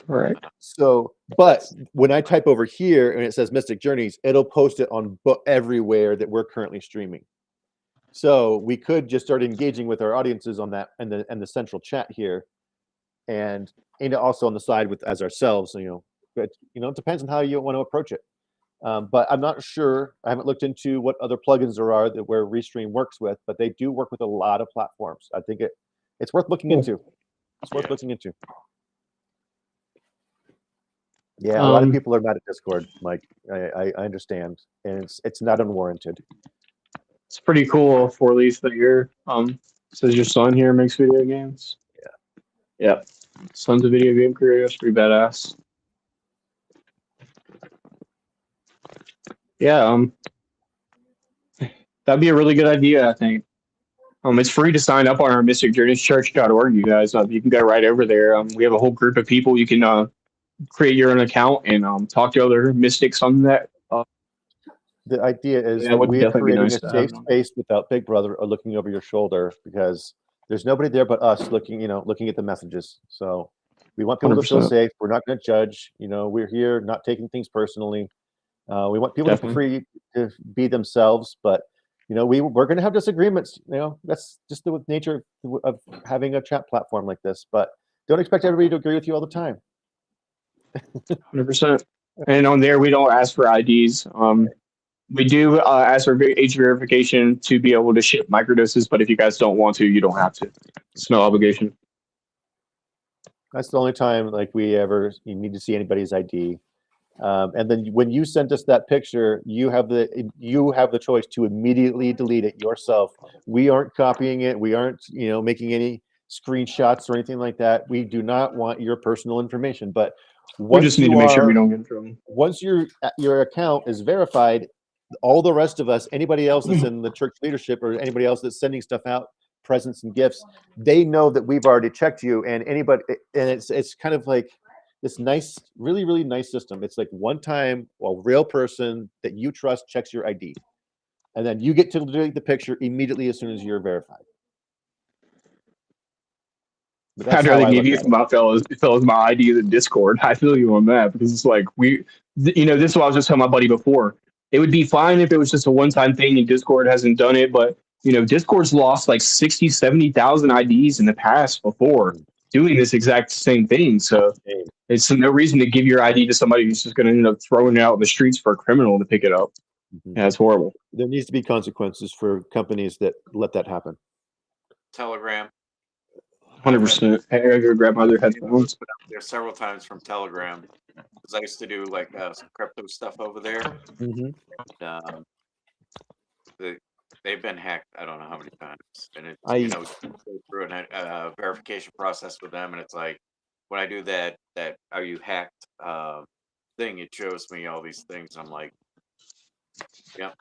Right.
So, but when I type over here and it says Mystic Journeys, it'll post it on everywhere that we're currently streaming. So we could just start engaging with our audiences on that and the central chat here, and also on the side with as ourselves. But it depends on how you want to approach it. But I'm not sure. I haven't looked into what other plugins there are that where Restream works with, but they do work with a lot of platforms. I think it's worth looking into. It's worth looking into. Yeah, a lot of people are mad at Discord, Mike. I understand, and it's not unwarranted.
It's pretty cool for Leaf that your says your son here makes video games. Yeah. Son's a video game creator. That's pretty badass. Yeah, that'd be a really good idea, I think. It's free to sign up on our mysticjourneyschurch.org, you guys. You can go right over there. We have a whole group of people. You can create your own account and talk to other mystics on that.
The idea is that we are creating a safe space without Big Brother or looking over your shoulder, because there's nobody there but us looking at the messages. So we want people 100%. To feel safe. We're not going to judge. We're here not taking things personally. We want people to be free to be themselves, but we're going to have disagreements. That's just the nature of having a chat platform like this. But don't expect everybody to agree with you all the time.
100%. And on there, we don't ask for IDs. We do ask for age verification to be able to ship microdoses, but if you guys don't want to, you don't have to. It's no obligation.
That's the only time you need to see anybody's ID. And then when you sent us that picture, you have the choice to immediately delete it yourself. We aren't copying it. We aren't making any screenshots or anything like that. We do not want your personal information. But
we just need to make sure we don't get in trouble.
Once your account is verified, all the rest of us, anybody else that's in the church leadership or anybody else that's sending stuff out, presents and gifts, they know that we've already checked you. And it's kind of like this nice, really, really nice system. It's like one time a real person that you trust checks your ID, and then you get to delete the picture immediately as soon as you're verified.
I'd rather give you my fellas my ID in Discord. I feel you on that, because it's like this is what I was just telling my buddy before. It would be fine if it was just a one-time thing and Discord hasn't done it, but Discord's lost like 60, 70,000 IDs in the past before doing this exact same thing. So it's no reason to give your ID to somebody who's just going to end up throwing it out in the streets for a criminal to pick it up. Mm-hmm. Yeah, it's horrible.
There needs to be consequences for companies that let that happen.
Telegram.
100%. Hey, I gotta go grab my other headphones.
There's several times from Telegram, because I used to do some crypto stuff over there.
Mm-hmm.
they've been hacked. I don't know how many times, and it's
I
you go through a verification process with them, and it's like when I do that are you hacked thing, it shows me all these things. I'm like, yeah.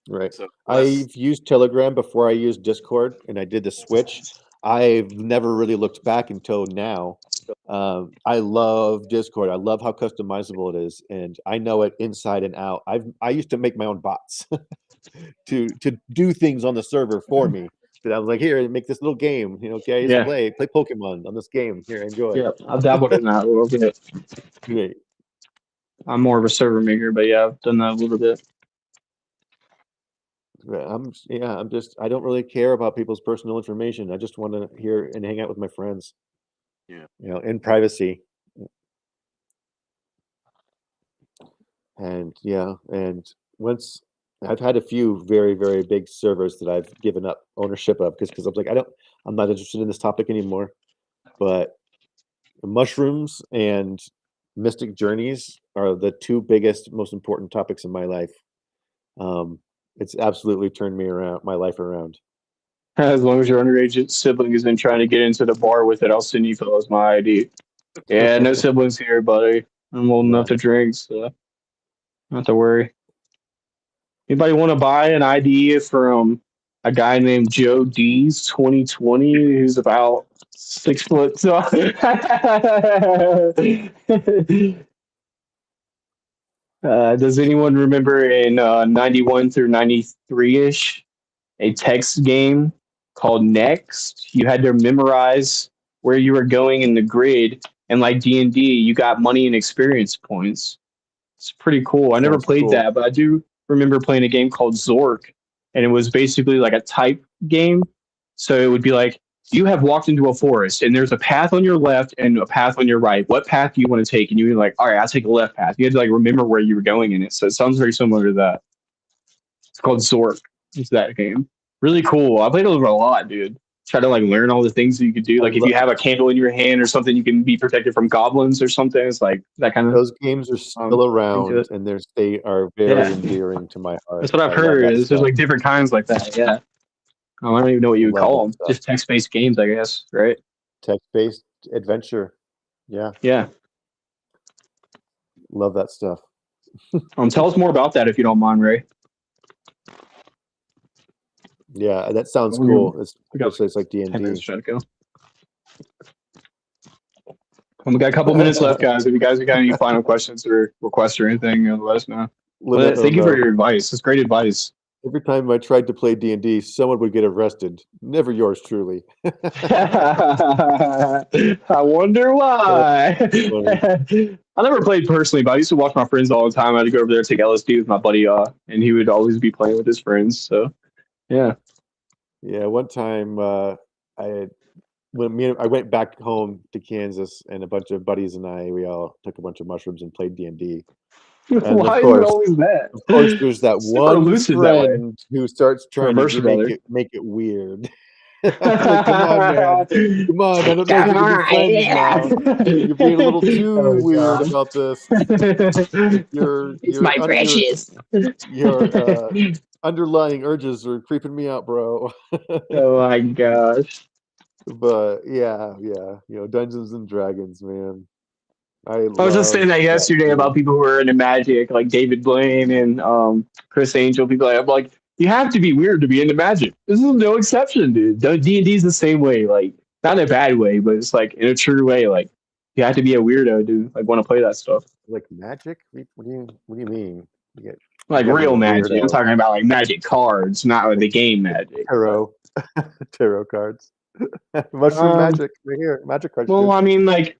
right.
So
I've used Telegram before I used Discord, and I did the switch. I've never really looked back until now. I love Discord. I love how customizable it is, and I know it inside and out. I used to make my own bots to do things on the server for me. That I was like, here, make this little game. Okay,
Yeah.
play Pokemon on this game. Here, enjoy.
Yeah, I've dabbled in that a little bit.
Great.
I'm more of a server maker, but yeah, I've done that a little bit.
I don't really care about people's personal information. I just want to hear and hang out with my friends.
Yeah.
In privacy. And once I've had a few very, very big servers that I've given up ownership of because I was like, I'm not interested in this topic anymore. But mushrooms and mystic journeys are the two biggest, most important topics in my life. It's absolutely turned my life around.
As long as your underage sibling isn't trying to get into the bar with it, I'll send you fellas my ID. Yeah, no siblings here, buddy. I'm old enough to drink, so not to worry. Anybody want to buy an ID from a guy named Joe D's 2020 who's about 6 foot tall? Does anyone remember in 91 through 93-ish a text game called Next? You had to memorize where you were going in the grid, and like D&D, you got money and experience points. It's pretty cool. I never
Sounds
played
cool.
that, but I do remember playing a game called Zork, and it was basically like a type game. So it would be like, you have walked into a forest, and there's a path on your left and a path on your right. What path do you want to take? And you're like, all right, I'll take the left path. You had to like remember where you were going in it. So it sounds very similar to that. It's called Zork. It's that game. Really cool. I played it a lot, dude. Try to like learn all the things that you could do. Like if you have a candle in your hand or something, you can be protected from goblins or something. It's like that kind of.
Those games are still around,
it.
and they are very endearing to my heart.
That's what I've
I love
heard.
that
There's
stuff.
like different kinds like that. Yeah. Oh, I don't even know what you would
Love
call
that
them.
stuff.
Just text-based games, I guess. Right?
Text-based adventure. Yeah,
Yeah.
love that stuff.
Tell us more about that if you don't mind, Ray.
Yeah, that sounds
We
cool.
got
It's like
10 minutes
D&D.
trying to go. We got a couple minutes left, guys. If you guys have got any final questions or requests or anything, let us know. Thank you for your advice. It's great advice.
Every time I tried to play D&D, someone would get arrested. Never yours truly.
I wonder why. I never played personally, but I used to watch my friends all the time. I had to go over there and take LSD with my buddy, and he would always be playing with his friends. So, yeah.
Yeah, one time I went back home to Kansas, and a bunch of buddies and we all took a bunch of mushrooms and played D&D. And
Why
of
is it
course,
always that?
Of course, there's that
Super
one
elusive that way.
friend who starts trying
Reverse
to
brother.
make it weird. Like, come on, man. Come on. I don't know if we can be friends now. You're being a little too weird about this.
It's my precious.
Your underlying urges are creeping me out, bro.
Oh my gosh.
But yeah. Dungeons and Dragons, man.
I was just saying that yesterday about people who are into magic, like David Blaine and Chris Angel. People I'm like, you have to be weird to be into magic. This is no exception, dude. D&D is the same way, like not in a bad way, but it's like in a true way. Like you have to be a weirdo to like want to play that stuff.
Like magic? What do you mean?
Like real magic. I'm talking about like magic cards, not like the game magic.
Tarot cards. Mushroom magic right here. Magic cards.
Well, I mean like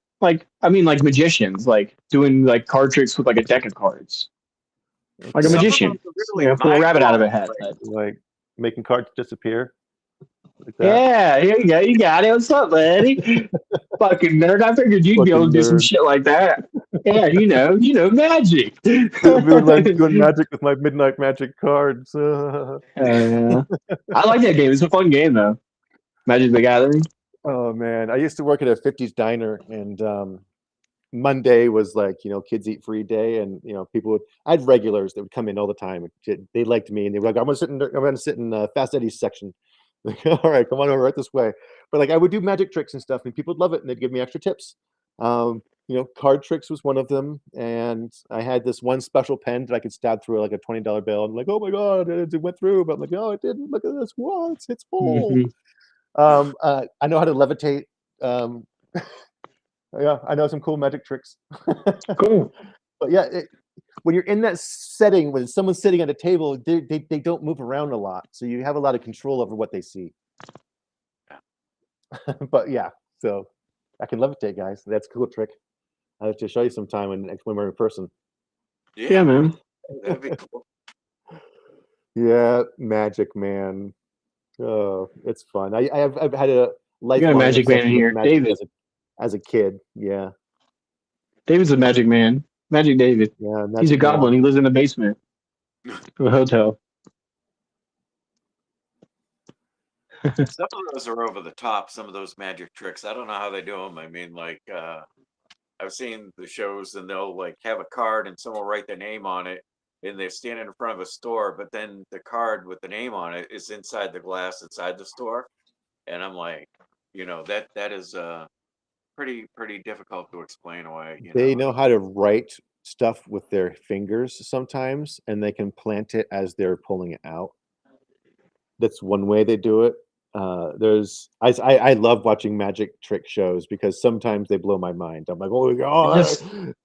magicians, like doing like card tricks with like a deck of cards. Like a magician. Pull a rabbit out of a hat.
Like making cards disappear.
Like yeah, here you go. You got it. What's up, buddy? Fucking nerd. I figured you'd be able to do some shit like that. Yeah, you know, magic.
Doing magic with my midnight magic cards.
I like that game. It's a fun game, though. Magic the Gathering.
Oh man, I used to work at a 50s diner, and Monday was like, kids eat free day, and I had regulars that would come in all the time. They liked me, and they were like, I'm gonna sit in Fast Eddie's section. Like, all right, come on over right this way. But like, I would do magic tricks and stuff, and people would love it, and they'd give me extra tips. Card tricks was one of them, and I had this one special pen that I could stab through like a $20 bill. I'm like, oh my god, it went through, but I'm like, no, it didn't. Look at this once, it's full. I know how to levitate. Yeah, I know some cool magic tricks.
Cool.
But yeah, when you're in that setting, when someone's sitting at a table, they don't move around a lot, so you have a lot of control over what they see. But yeah, so I can levitate, guys. That's a cool trick. I have to show you sometime when we're in person.
Yeah, man.
That'd be cool.
Yeah, magic, man. Oh, it's fun. I've had a life.
You got a magic man in here, David.
As a kid, yeah.
David's a magic man. Magic David.
Yeah,
he's a goblin. He lives in the basement of a hotel.
Some of those are over the top. Some of those magic tricks. I don't know how they do them. I mean, like I've seen the shows, and they'll like have a card, and someone will write their name on it, and they're standing in front of a store, but then the card with the name on it is inside the glass inside the store, and I'm like, that is pretty difficult to explain away.
They know how to write stuff with their fingers sometimes, and they can plant it as they're pulling it out. That's one way they do it. I love watching magic trick shows because sometimes they blow my mind. I'm like, oh my god,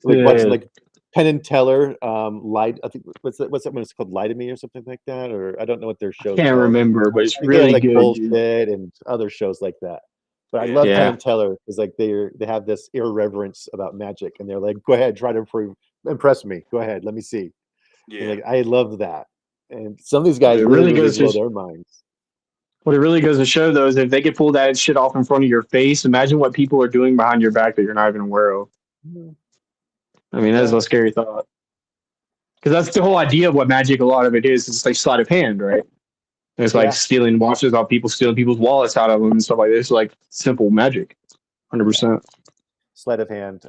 watching like Penn and Teller, lied. I think what's that one? It's called Lie to Me or something like that, or I don't know what their show.
Can't remember, but it's really
like
good.
Bullshit and other shows like that. But I love Penn and Teller because like they have this irreverence about magic, and they're like, go ahead, try to impress me. Go ahead, let me see. Yeah, like, I love that. And some of these guys really blow their minds.
What it really goes to show, though, is if they can pull that shit off in front of your face, imagine what people are doing behind your back that you're not even aware of. I mean, that's a scary thought. Because that's the whole idea of what magic, a lot of it is. It's like sleight of hand, right? And it's like stealing watches off people, stealing people's wallets out of them and stuff like this. Like simple magic, 100%.
Sleight of hand.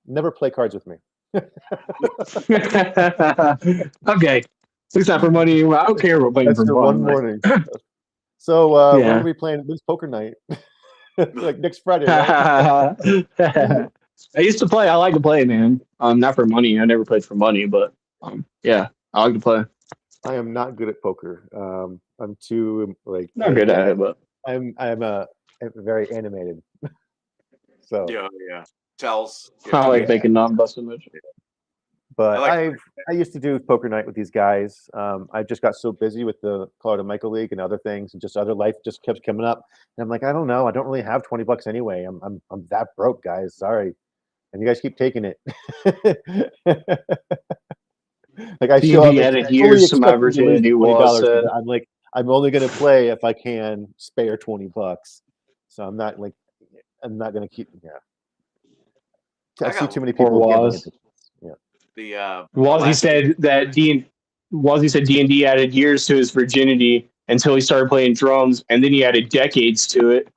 Never play cards with me.
Okay. It's not for money. I don't care about playing for fun.
One morning. So when are we playing this poker night? Like next Friday, right?
I used to play. I like to play, man. Not for money. I never played for money, but yeah, I like to play.
I am not good at poker. I'm too
not good at it, but
I'm very animated. So
yeah. Tells.
I like making non-busted moves.
But I used to do poker night with these guys. I just got so busy with the Colorado Michael League and other things, and just other life just kept coming up. And I'm like, I don't know. I don't really have $20 anyway. I'm that broke, guys. Sorry. And you guys keep taking it. Like I show up
added years some opportunity was.
I'm like, I'm only gonna play if I can spare $20. So I'm not gonna keep. Yeah. I see too many people getting it.
Wazzy said that D&D added years to his virginity until he started playing drums, and then he added decades to it.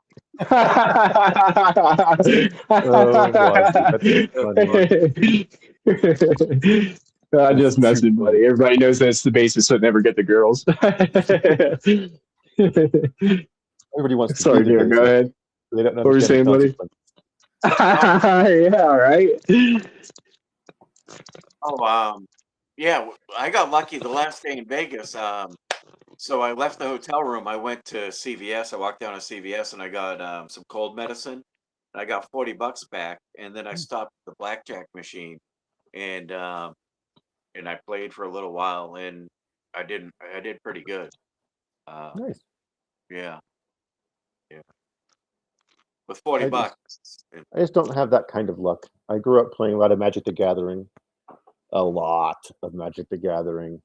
I'm just messing, buddy. Everybody knows that's the basis, so never get the girls.
Everybody wants to.
Sorry, dear. Go ahead.
They don't know
what were you saying, buddy? Yeah, right.
Yeah, I got lucky the last day in Vegas. So I left the hotel room. I went to CVS. I walked down to CVS and I got some cold medicine. I got $40 back, and then I stopped the blackjack machine, and I played for a little while, and I did pretty good.
Nice.
Yeah. With $40.
I just don't have that kind of luck. I grew up playing a lot of Magic the Gathering. A lot of Magic the Gathering.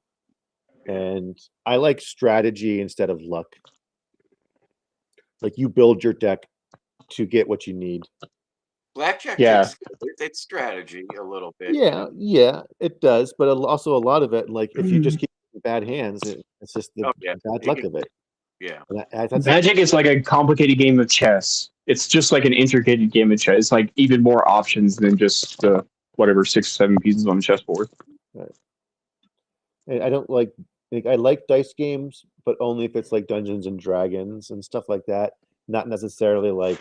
And I like strategy instead of luck. Like you build your deck to get what you need.
Blackjack, it's strategy a little bit.
Yeah, it does. But also a lot of it, like if you just keep bad hands, it's just the bad luck of it.
Yeah.
Magic is like a complicated game of chess. it's just like an intricate game of chess. It's like even more options than just whatever 6 or 7 pieces on the chessboard.
And I don't like I like dice games, but only if it's like Dungeons and Dragons and stuff like that. Not necessarily like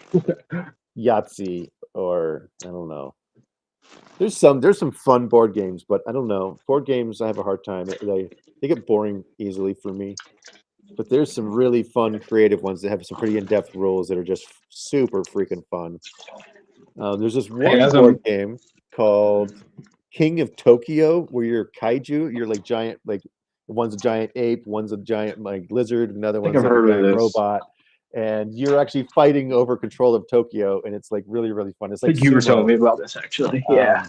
Yahtzee or I don't know. There's some fun board games, but I don't know. Board games I have a hard time. They get boring easily for me. But there's some really fun, creative ones that have some pretty in-depth rules that are just super freaking fun. There's this one board game called King of Tokyo where you're kaiju. You're like giant, like one's a giant ape, one's a giant like lizard, another one's like a giant robot, and you're actually fighting over control of Tokyo, and it's like really, really fun. It's like
you were telling me about this actually. Yeah.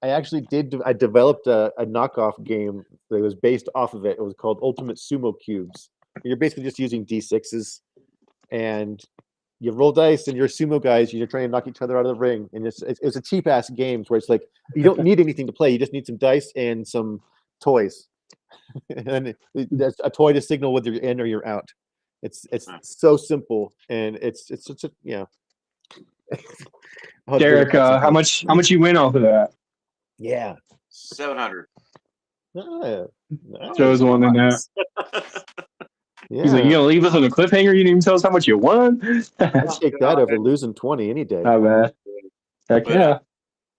I actually I developed a knockoff game that was based off of it. It was called Ultimate Sumo Cubes. You're basically just using D6s, and you roll dice, and you're sumo guys. You're trying to knock each other out of the ring, and it's a cheap ass game where it's like you don't need anything to play. You just need some dice and some toys, and that's a toy to signal whether you're in or you're out. It's so simple, and it's such a
Derek, how much you win off of that?
Yeah,
700.
Joe's one in that.
Yeah.
He's like, you gonna leave us on a cliffhanger? You didn't even tell us how much you won.
I'd take that over losing 20 any day.
Not bad. Heck yeah.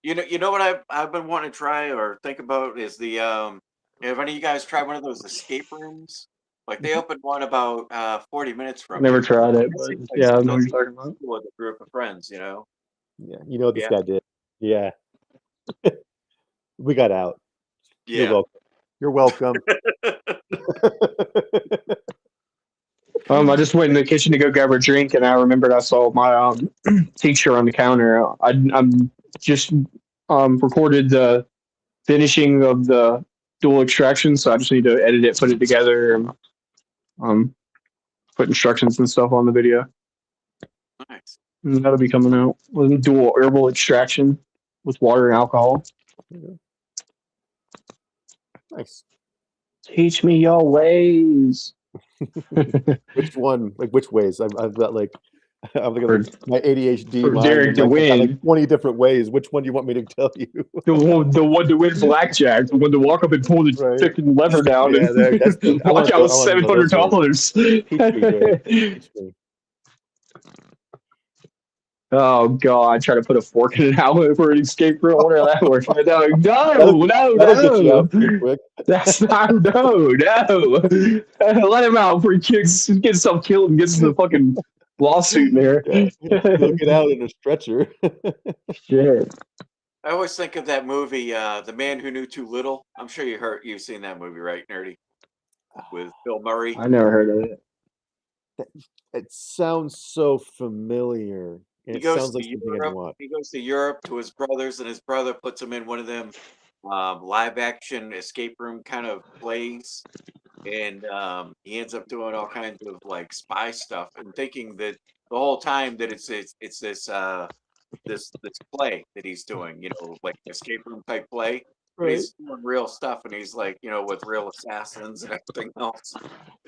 You know what I've been wanting to try or think about is the have any of you guys tried one of those escape rooms? Like they opened one about 40 minutes from.
Never tried it, but yeah, I know what you're talking about.
With a group of friends, you know.
Yeah, you know what this guy did. Yeah, we got out.
Yeah,
you're welcome.
I just went in the kitchen to go grab a drink, and I remembered I saw my teacher on the counter. I'm just recorded the finishing of the dual extraction, so I just need to edit it, put it together, and put instructions and stuff on the video.
Nice.
And that'll be coming out with dual herbal extraction with water and alcohol.
Nice.
Teach me your ways.
Which one? Like which ways? I've got like I'm looking at my ADHD.
For Derek to win,
like 20 different ways. Which one do you want me to tell you?
the one to win blackjack, the one to walk up and pull the freaking lever down and walk out with $700. Oh god! Try to put a fork in an outlet for an escape room. I wonder how that works. No. That's not no. Let him out before he gets himself killed and gets the fucking lawsuit there.
He'll get out in a stretcher.
Shit.
I always think of that movie, The Man Who Knew Too Little. I'm sure you've seen that movie, right, Nerdy? With Bill Murray.
I never heard of it.
It sounds so familiar. It sounds like something I'd watch.
He goes to Europe to his brothers, and his brother puts him in one of them live action escape room kind of plays, and he ends up doing all kinds of like spy stuff and thinking that the whole time that it's this play that he's doing, you know, like escape room type play. Right. He's doing real stuff, and he's like, you know, with real assassins and everything else.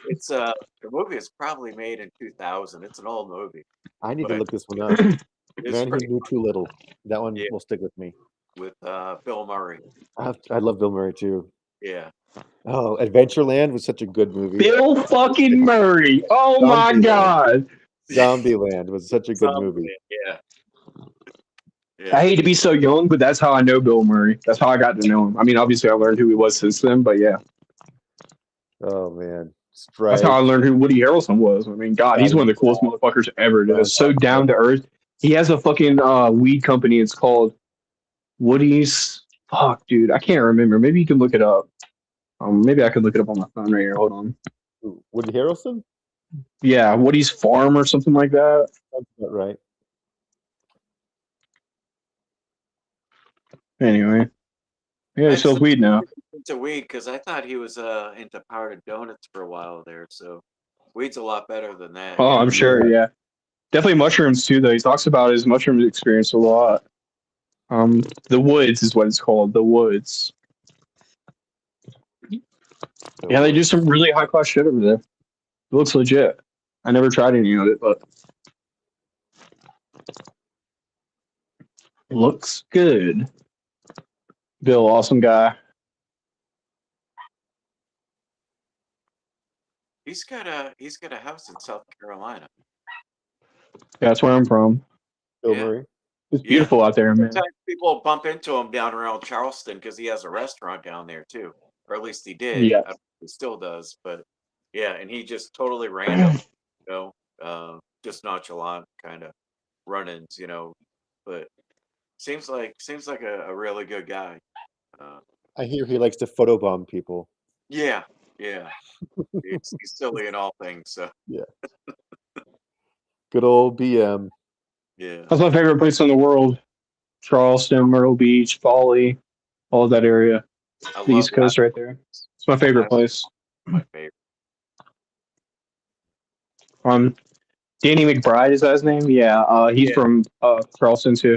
It's the movie is probably made in 2000. It's an old movie.
I need to look this one up. Man Who Knew Too Little. That one will stick with me.
With Bill Murray.
I love Bill Murray too.
Yeah.
Oh, Adventureland was such a good movie.
Bill fucking Murray. Oh my god.
Zombieland was such a good movie.
Yeah.
I hate to be so young, but that's how I know Bill Murray. That's how I got to know him. I mean, obviously, I learned who he was since then, but yeah.
Oh, man.
That's how I learned who Woody Harrelson was. I mean, God, he's one of the coolest motherfuckers ever. Dude. So down to earth. He has a fucking weed company. It's called Woody's. Fuck, dude. I can't remember. Maybe you can look it up. Maybe I could look it up on my phone right here. Hold on.
Woody Harrelson?
Yeah, Woody's Farm or something like that.
That's not right.
Anyway, yeah, he sells weed now.
Into weed because I thought he was into powdered donuts for a while there. So weed's a lot better than that.
Oh, I'm sure. Yeah, definitely mushrooms too. Though he talks about his mushroom experience a lot. The Woods is what it's called. The Woods. Yeah, they do some really high class shit over there. It looks legit. I never tried any of it, but Looks good. Bill, awesome guy.
He's got a house in South Carolina.
That's where I'm from.
Bill
Yeah.
Murray.
It's beautiful out there, man.
Sometimes people bump into him down around Charleston because he has a restaurant down there too, or at least he did.
Yeah.
I don't know if he still does, but yeah, and he just totally random, just nonchalant kind of run-ins, but seems like a really good guy.
I hear he likes to photobomb people.
Yeah, he's silly in all things. So
Good old BM.
yeah,
That's my favorite place in the world. Charleston, Myrtle Beach, Foley, all of that area.
I
The
love
East Coast right there. It's my favorite place.
my favorite.
Danny McBride, is that his name? Yeah, he's
Yeah.
from Charleston too.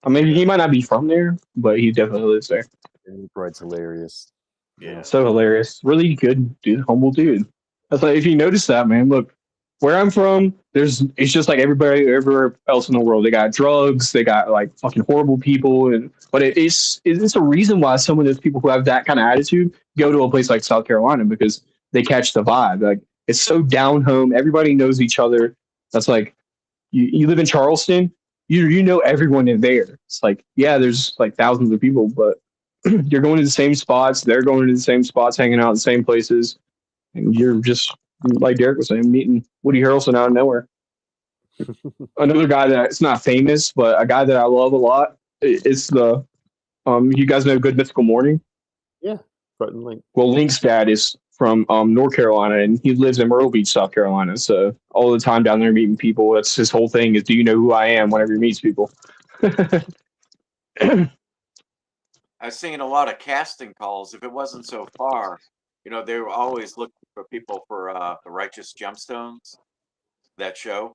I mean, he might not be from there, but he definitely lives there.
And McBride's hilarious.
Yeah.
So hilarious. Really good dude, humble dude. That's like, if you notice that, man, look, where I'm from, it's just like everybody everywhere else in the world. They got drugs, they got like fucking horrible people, but it's a reason why some of those people who have that kind of attitude go to a place like South Carolina, because they catch the vibe. Like, it's so down home, everybody knows each other. That's like, you live in Charleston, you know everyone in there. It's like, yeah, there's like thousands of people, but you're going to the same spots, they're going to the same spots, hanging out in the same places, and you're just, like Derek was saying, meeting Woody Harrelson out of nowhere. Another guy that it's not famous, but a guy that I love a lot is the you guys know Good Mythical Morning?
Yeah, Bretton Link.
Well, Link's dad is from North Carolina, and he lives in Myrtle Beach, South Carolina. So all the time down there meeting people, that's his whole thing is, do you know who I am whenever he meets people?
I've seen a lot of casting calls. If it wasn't so far, they were always looking for people for the Righteous Gemstones, that show,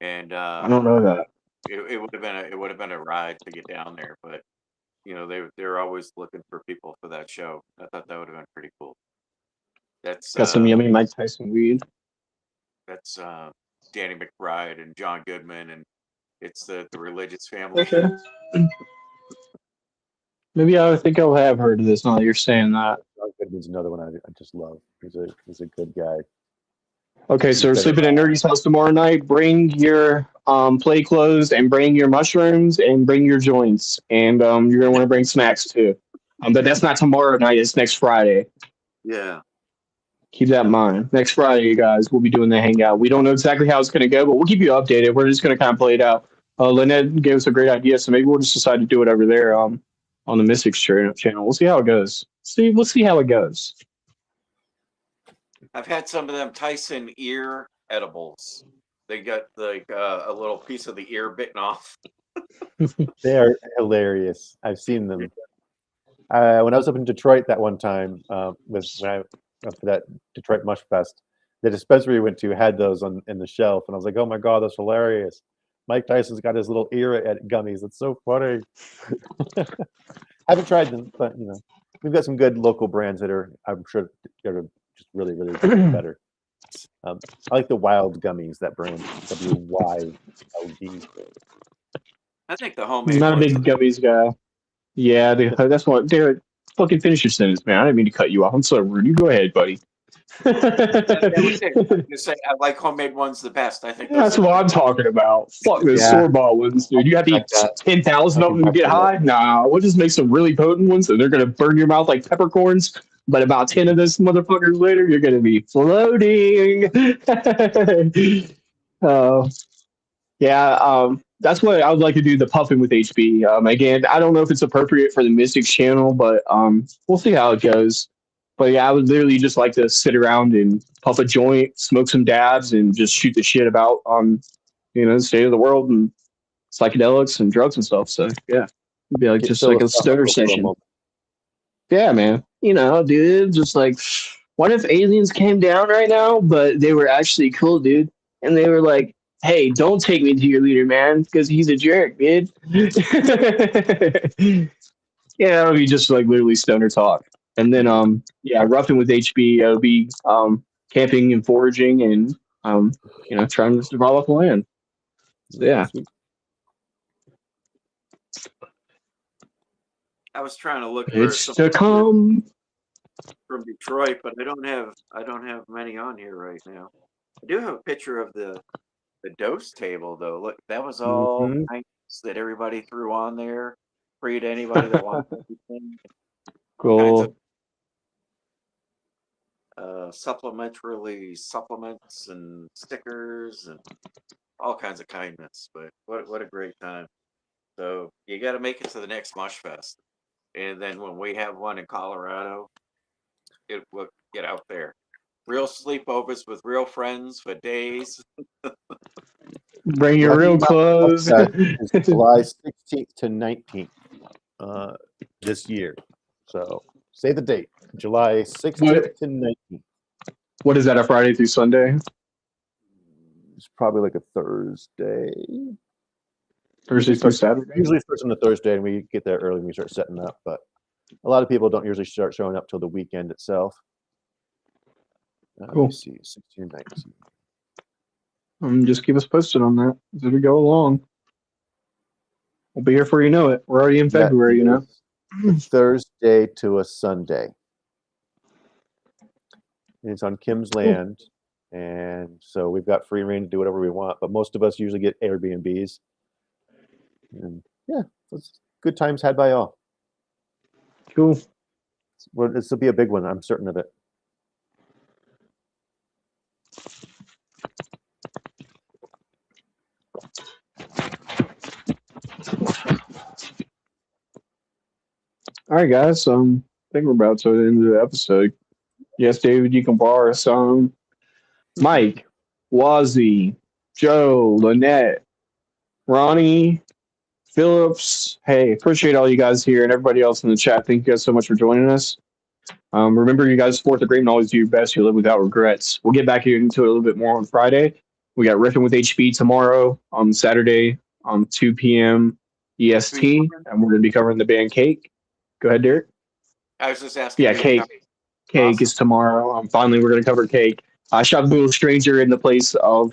and
I don't know that.
it would have been a ride to get down there, but they're always looking for people for that show. I thought that would have been pretty cool. That's
Got some yummy Mike Tyson weed.
That's Danny McBride and John Goodman, and it's the religious family.
Okay. Maybe I think I have heard of this now that you're saying that.
John Goodman's another one I just love. He's a good guy.
Okay, so we're sleeping at Nerdy's house tomorrow night. Bring your play clothes and bring your mushrooms and bring your joints. And you're gonna want to bring snacks too. But that's not tomorrow night, it's next Friday.
Yeah.
Keep that in mind. Next Friday, you guys, we'll be doing the hangout. We don't know exactly how it's gonna go, but we'll keep you updated. We're just gonna kind of play it out. Lynette gave us a great idea, so maybe we'll just decide to do it over there on the Mystics channel. We'll see how it goes. We'll see how it goes.
I've had some of them Tyson ear edibles. They got like a little piece of the ear bitten off.
They are hilarious. I've seen them. When I was up in Detroit that one time, for that Detroit Mush Fest, the dispensary we went to had those in the shelf, and I was like, "Oh my god, that's hilarious!" Mike Tyson's got his little ear at gummies. It's so funny. Haven't tried them, but we've got some good local brands that are, I'm sure, are just really, really better. I like the Wild Gummies, that brand, WYLD.
I think the homemade.
He's not a big gummies guy. Yeah, that's what. Derek, fucking finish your sentence, man. I didn't mean to cut you off. I'm so rude. You go ahead, buddy.
I like homemade ones the best. I think
that's what I'm talking about. Fuck those store-bought ones, dude. You have to eat 10,000 of them to get high? Nah, we'll just make some really potent ones, and they're going to burn your mouth like peppercorns. But about 10 of those motherfuckers later, you're going to be floating. That's what I would like to do, the puffing with HB. Again, I don't know if it's appropriate for the Mystics channel, but we'll see how it goes. But yeah, I would literally just like to sit around and puff a joint, smoke some dabs, and just shoot the shit about the state of the world and psychedelics and drugs and stuff. So yeah, it'd be like just like a stoner session. Yeah, man. Dude, just like, what if aliens came down right now, but they were actually cool, dude, and they were like, "Hey, don't take me to your leader, man, because he's a jerk, dude." Yeah, it'll be just like literally stoner talk. And then, roughing with HB, it'll be camping and foraging and, trying to develop land. So, yeah.
I was trying to look for
It's
some
to come.
from Detroit, but I don't have many on here right now. I do have a picture of the dose table though. Look, that was all
Mhm.
pints that everybody threw on there, free to anybody that wants anything. Kinds of
Cool.
supplements and stickers and all kinds of kindness. But what a great time! So you got to make it to the next Mush Fest, and then when we have one in Colorado, it will get out there. Real sleepovers with real friends for days.
Bring your real clothes.
It's July 16th to 19th this year. So say the date. July 16th to 19th.
What is that, a Friday through Sunday?
It's probably like a Thursday.
Thursday through Saturday?
Usually it starts on a Thursday and we get there early and we start setting up. But a lot of people don't usually start showing up till the weekend itself.
Cool.
Let me see, 16, 19.
Just keep us posted on that as we go along. We'll be here before you know it. We're already in February, you know.
A Thursday to a Sunday. And it's on Kim's land. And so we've got free reign to do whatever we want. But most of us usually get Airbnbs. And yeah, it's good times had by all.
Cool.
Well, this will be a big one. I'm certain of it.
All right, guys. I think we're about to the end of the episode. Yes, David, you can borrow some. Mike, Wazzy, Joe, Lynette, Ronnie, Phillips. Hey, appreciate all you guys here and everybody else in the chat. Thank you guys so much for joining us. Remember, you guys support the great and always do your best. You live without regrets. We'll get back into it a little bit more on Friday. We got Riffing with HB tomorrow on Saturday on 2 p.m. EST, and we're going to be covering the band Cake. Go ahead, Derek.
I was just asking.
Yeah, Cake. Cake awesome. Is tomorrow. Finally, we're going to cover Cake. I shot the Little Stranger in the place of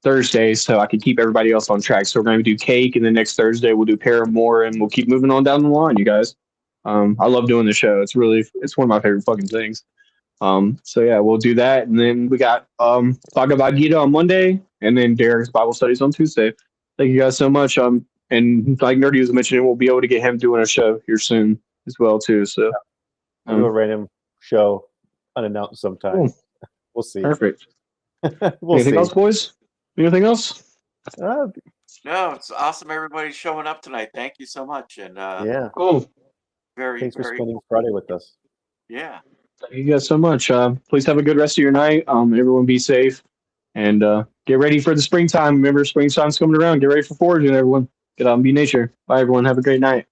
Thursday, so I can keep everybody else on track. So we're going to do Cake, and then next Thursday we'll do Paramore, and we'll keep moving on down the line, you guys. I love doing the show. It's one of my favorite fucking things. So yeah, we'll do that, and then we got Bhagavad Gita on Monday, and then Derek's Bible studies on Tuesday. Thank you guys so much. And like Nerdy was mentioning, we'll be able to get him doing a show here soon as well too. So
we'll do a random show unannounced sometime. Cool. We'll see.
Perfect. Anything else, boys? Anything else?
No, it's awesome. Everybody's showing up tonight. Thank you so much. And
yeah,
cool.
Thanks for spending Friday with us.
Yeah.
Thank you guys so much. Please have a good rest of your night. Everyone be safe and get ready for the springtime. Remember, springtime's coming around. Get ready for foraging, everyone. Get out and be nature. Bye, everyone. Have a great night.